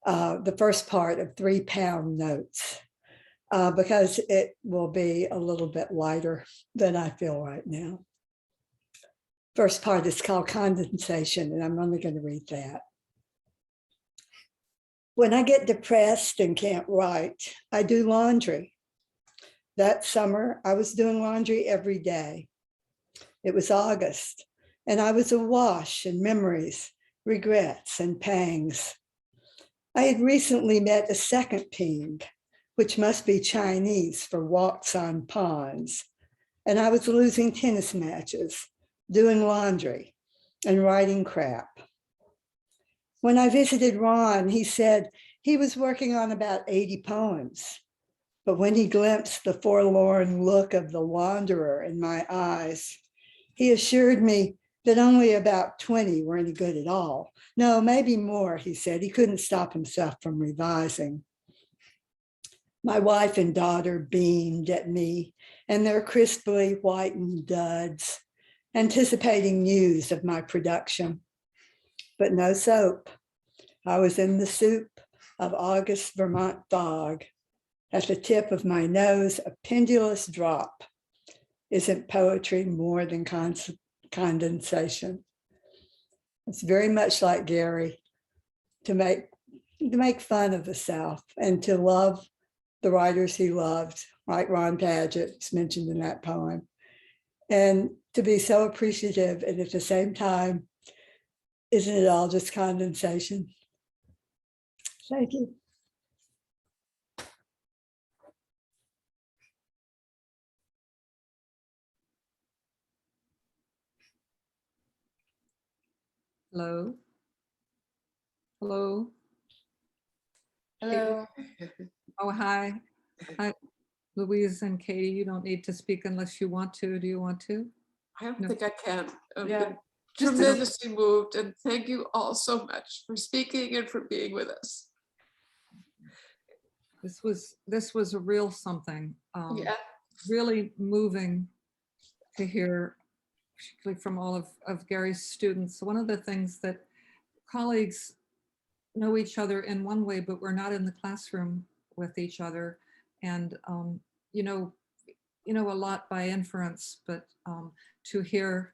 the first part of 3 pound notes, because it will be a little bit lighter than I feel right now. First part is called Condensation, and I'm only going to read that. When I get depressed and can't write, I do laundry. That summer, I was doing laundry every day. It was August, and I was awash in memories, regrets, and pangs. I had recently met a second ping, which must be Chinese for walks on ponds, and I was losing tennis matches, doing laundry, and writing crap. When I visited Ron, he said he was working on about 80 poems. But when he glimpsed the forlorn look of the wanderer in my eyes, he assured me that only about 20 were any good at all. No, maybe more, he said. He couldn't stop himself from revising. My wife and daughter beamed at me and their crisply whitened duds, anticipating news of my production. But no soap. I was in the soup of August Vermont fog. At the tip of my nose, a pendulous drop. Isn't poetry more than condensation? It's very much like Gary to make fun of the South and to love the writers he loved, like Ron Padgett's mentioned in that poem, and to be so appreciative, and at the same time, isn't it all just condensation? Thank you. Hello. Hello. Hello. Oh, hi. Hi, Louise and Katie, you don't need to speak unless you want to. Do you want to? I don't No. think I can. I've Yeah. been tremendously moved, and thank you all so much for speaking and for being with us. This was a real something. Yeah. Really moving to hear, particularly from all of Gary's students. One of the things that colleagues know each other in one way, but we're not in the classroom with each other. And you know a lot by inference, but to hear,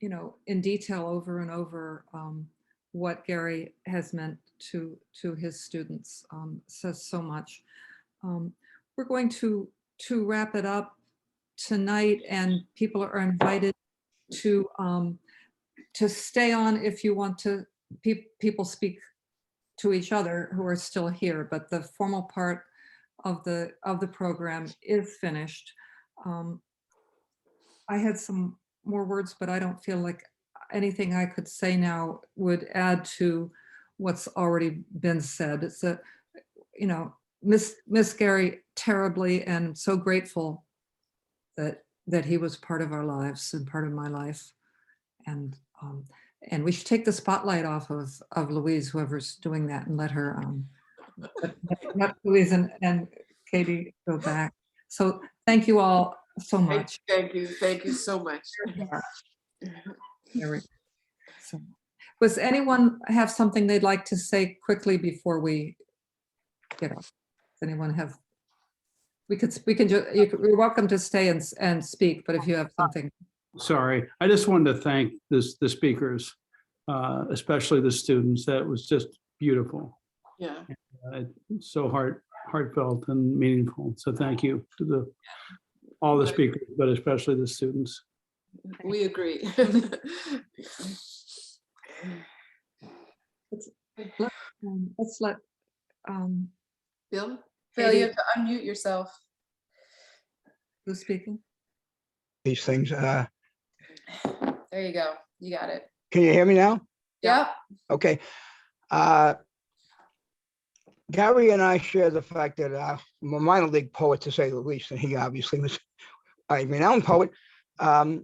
in detail over and over what Gary has meant to his students says so much. we're going to wrap it up tonight, and people are invited to stay on if you want to. People speak to each other who are still here, but the formal part of the program is finished. I had some more words, but I don't feel like anything I could say now would add to what's already been said. It's a, you know, miss Gary terribly, and so grateful that he was part of our lives and part of my life. And we should take the spotlight off of Louise, whoever's doing that, and let her let Louise and Katie go back. So thank you all so much. Thank you so much. So, does anyone have something they'd like to say quickly before we get off? Does anyone have? You're welcome to stay and speak, but if you have something. Sorry, I just wanted to thank the speakers, especially the students. That was just beautiful. Yeah. So heartfelt and meaningful. So thank you to all the speakers, but especially the students. We agree. Let's let Bill, you have to unmute yourself. Who's speaking? These things. There you go. You got it. Can you hear me now? Yeah. Okay. Gary and I share the fact that I'm a minor league poet, to say the least, and he obviously was a renowned poet.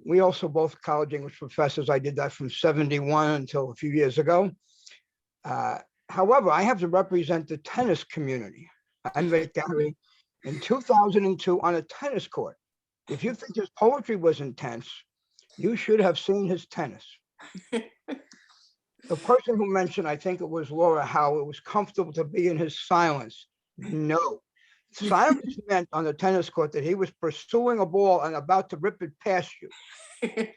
We also both college English professors. I did that from 71 until a few years ago. However, I have to represent the tennis community. I met Gary in 2002 on a tennis court. If you think his poetry was intense, you should have seen his tennis. The person who mentioned, I think it was Laura, how it was comfortable to be in his silence. No. Silence meant on the tennis court that he was pursuing a ball and about to rip it past you.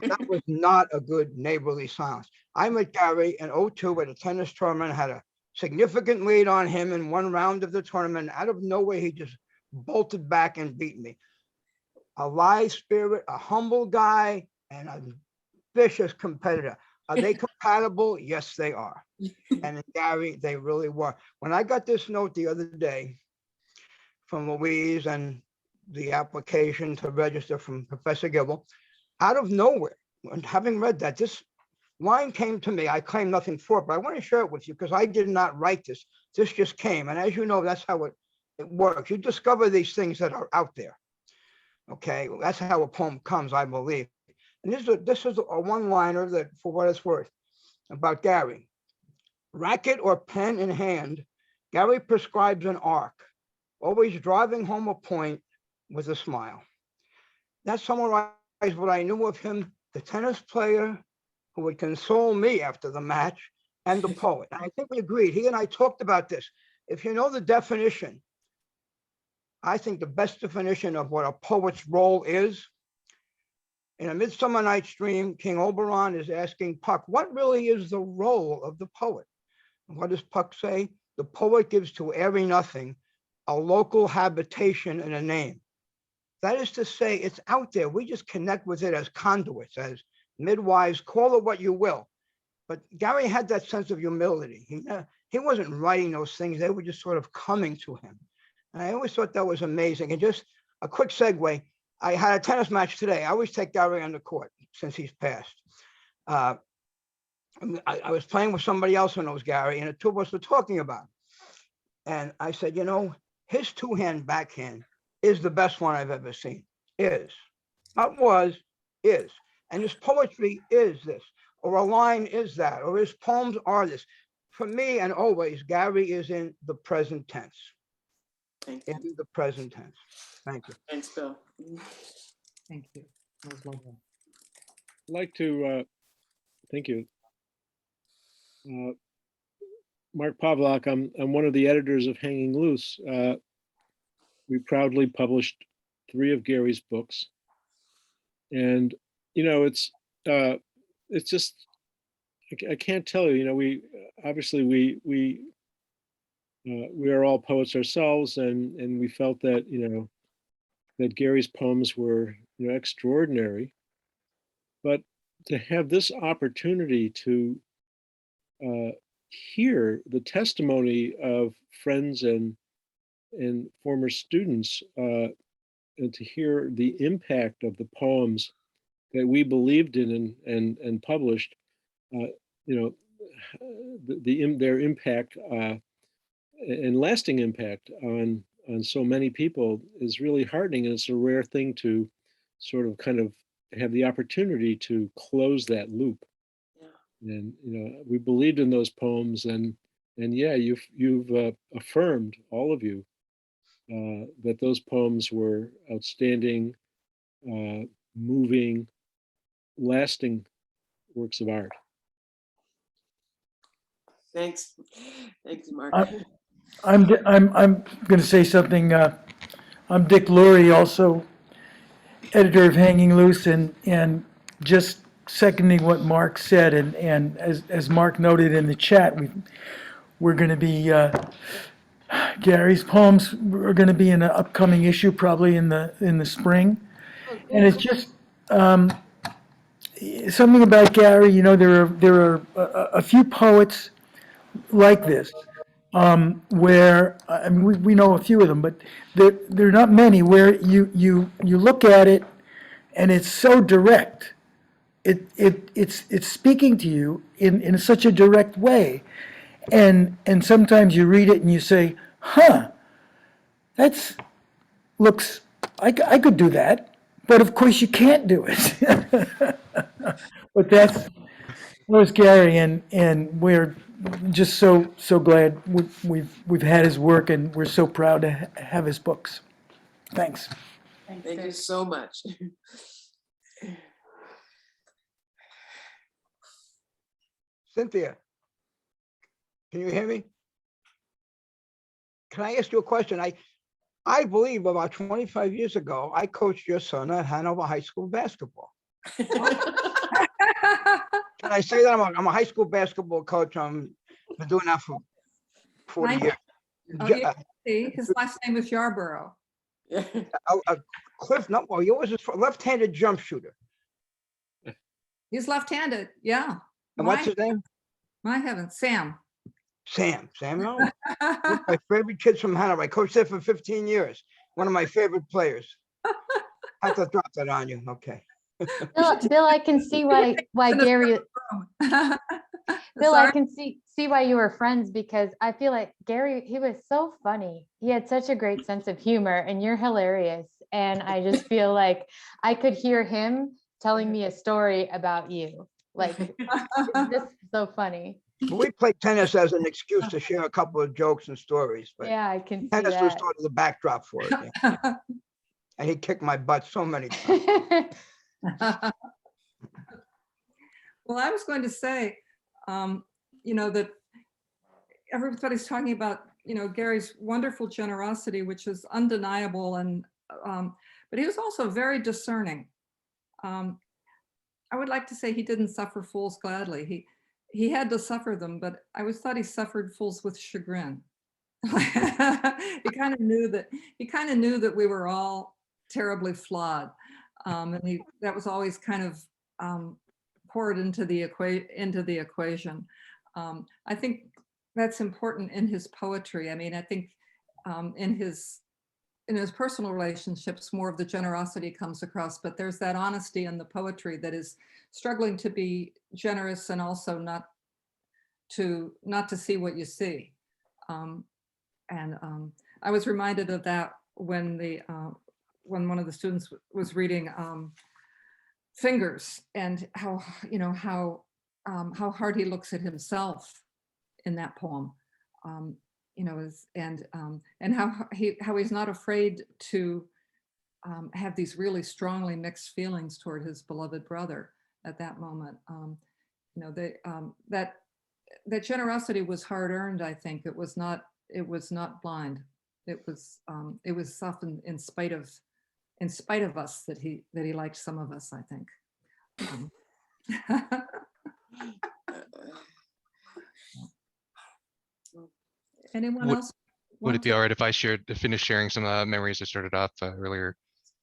That was not a good neighborly silence. I met Gary in 2002 at a tennis tournament, had a significant lead on him in one round of the tournament. Out of nowhere, he just bolted back and beat me. A live spirit, a humble guy, and a vicious competitor. Are they compatible? Yes, they are. And in Gary, they really were. When I got this note the other day from Louise and the application to register from Professor Gibble, out of nowhere, and having read that, this line came to me. I claim nothing for it, but I want to share it with you because I did not write this. This just came. And as you know, that's how it works. You discover these things that are out there. Okay, that's how a poem comes, I believe. And this is a one-liner that, for what it's worth, about Gary. Racket or pen in hand, Gary prescribes an arc, always driving home a point with a smile. That summarized what I knew of him, the tennis player who would console me after the match, and the poet. And I think we agreed. He and I talked about this. If you know the definition, I think the best definition of what a poet's role is, in A Midsummer Night's Dream, King Oberon is asking Puck, what really is the role of the poet? And what does Puck say? The poet gives to airy nothing a local habitation and a name. That is to say, it's out there. We just connect with it as conduits, as midwives, call it what you will. But Gary had that sense of humility. He wasn't writing those things. They were just sort of coming to him. And I always thought that was amazing. And just a quick segue, I had a tennis match today. I always take Gary on the court since he's passed. I was playing with somebody else who knows Gary, and the two of us were talking about him. And I said, you know, his two-hand backhand is the best one I've ever seen. Is. Not was, is. And his poetry is this, or a line is that, or his poems are this. For me, and always, Gary is in the present tense. In the present tense. Thank you. Thanks, Bill. Thank you. That was lovely. I'd like to thank you. Mark Pavlak, I'm one of the editors of Hanging Loose. We proudly published 3 of Gary's books. And, you know, it's just, I can't tell you, you know, we obviously we we are all poets ourselves, and we felt that, that Gary's poems were, extraordinary. But to have this opportunity to hear the testimony of friends and former students, and to hear the impact of the poems that we believed in and published, their impact and lasting impact on so many people is really heartening, and it's a rare thing to sort of kind of have the opportunity to close that loop. And we believed in those poems, and yeah, you've affirmed, all of you, that those poems were outstanding, moving, lasting works of art. Thanks. Thanks, Mark. I'm going to say something. I'm Dick Lurie, also editor of Hanging Loose, and just seconding what Mark said. And as Mark noted in the chat, we're going to be Gary's poems are going to be in an upcoming issue, probably in the spring. And it's just something about Gary. There are a few poets like this, where I mean, we know a few of them, but there are not many, where you look at it and it's so direct. It's speaking to you in such a direct way, and sometimes you read it and you say, "Huh, that's looks. I could do that," but of course you can't do it. But that was Gary, and we're just so glad we've had his work, and we're so proud to have his books. Thanks. Thank you so much. Cynthia, can you hear me? Can I ask you a question? I believe about 25 years ago, I coached your son at Hanover High School basketball. Can I say that? I'm a high school basketball coach. I've been doing that for 40 years. Oh, you see, his last name is Yarborough. Cliff, no, well, yours is left-handed jump shooter. He's left-handed, yeah. And what's his name? My heavens, Sam. Sam, no. One of my favorite kids from Hanover. I coached there for 15 years. One of my favorite players. I have to drop that on you. Okay. Bill, I can see why Gary. Bill, I can see why you were friends, because I feel like Gary, he was so funny. He had such a great sense of humor, and you're hilarious. And I just feel like I could hear him telling me a story about you. Like, this is so funny. But we played tennis as an excuse to share a couple of jokes and stories. But yeah, I can see tennis that. was sort of the backdrop for it. Yeah. And he kicked my butt so many times. Well, I was going to say, that everybody's talking about, Gary's wonderful generosity, which is undeniable, and but he was also very discerning. I would like to say he didn't suffer fools gladly. He had to suffer them, but I always thought he suffered fools with chagrin. He kind of knew that we were all terribly flawed, and that was always kind of poured into the equation. I think that's important in his poetry. I mean, I think in his personal relationships, more of the generosity comes across, but there's that honesty in the poetry that is struggling to be generous and also not to see what you see. I was reminded of that when one of the students was reading Fingers, and how hard he looks at himself in that poem. And how he's not afraid to have these really strongly mixed feelings toward his beloved brother at that moment. That generosity was hard earned. I think it was not blind. It was softened in spite of us, that he liked some of us, I think. Anyone Would, else? would want it be to- all right if I finish sharing some memories I started off earlier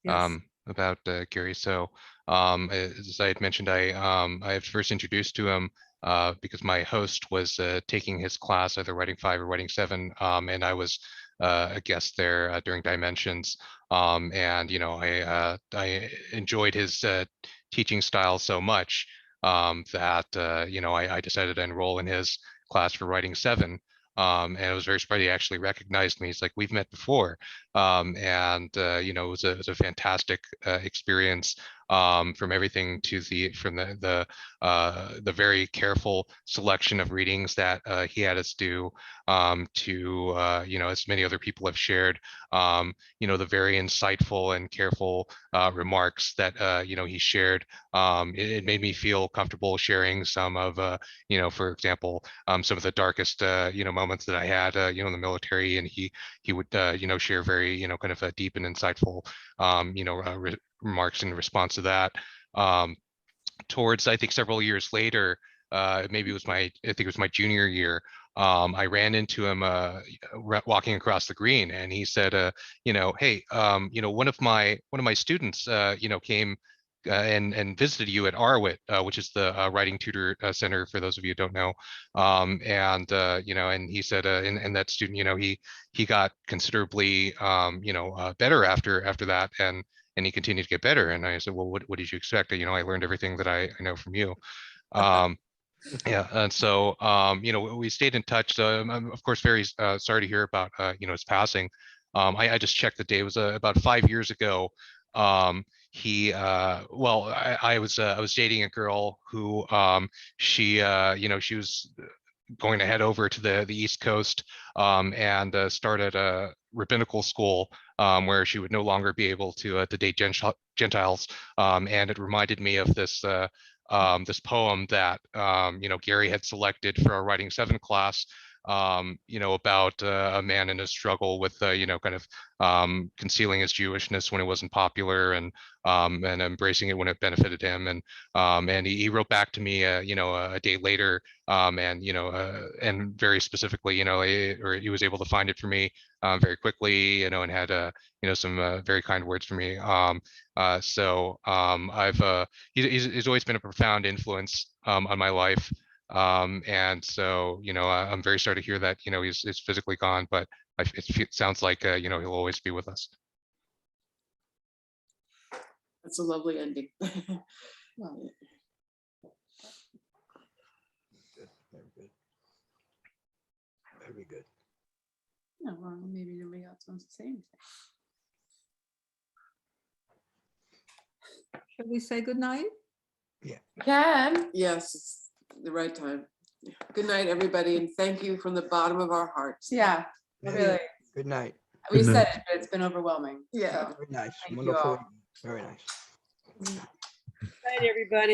Yes. about Gary? So as I had mentioned, I had first introduced to him because my host was taking his class, either Writing 5 or Writing 7, and I was a guest there during Dimensions. And I enjoyed his teaching style so much that I decided to enroll in his class for Writing 7. And it was very surprised he actually recognized me. He's like, "We've met before," and it was a fantastic experience from everything to from the very careful selection of readings that he had us do to as many other people have shared, the very insightful and careful remarks that he shared. It made me feel comfortable sharing some of for example, some of the darkest moments that I had in the military, and he would share very kind of deep and insightful remarks in response to that. Towards I think several years later, maybe it was I think it was my junior year, I ran into him walking across the green, and he said, "Hey, one of my students, came and visited you at Arwit, which is the writing tutor center for those of you who don't know." And he said, and that student, he got considerably, better after that, and he continued to get better. And I said, "Well, what did you expect? I learned everything that I know from you." Yeah, and so we stayed in touch. I'm of course very sorry to hear about his passing. I just checked the day. It was about 5 years ago. I was dating a girl who she was going to head over to the East Coast and start at a rabbinical school where she would no longer be able to date Gentiles. And it reminded me of this this poem that Gary had selected for our Writing 7 class. About a man in a struggle with kind of concealing his Jewishness when it wasn't popular, and embracing it when it benefited him. And he wrote back to me a day later, and very specifically, or he was able to find it for me very quickly, and had some very kind words for me. He's always been a profound influence on my life. And so, I'm very sorry to hear that, he's physically gone, but it sounds like, he'll always be with us. That's a lovely ending. Well, Very good. Very good. No, well, maybe nobody else wants to say anything. Should we say goodnight? Yeah. Can. yes, it's the right time. Good night, everybody, and thank you from the bottom of our hearts. Yeah, really. Good night. We Good said night. it, but it's been overwhelming. Yeah. So, Very nice. thank you Wonderful. all. Very nice. Night, everybody.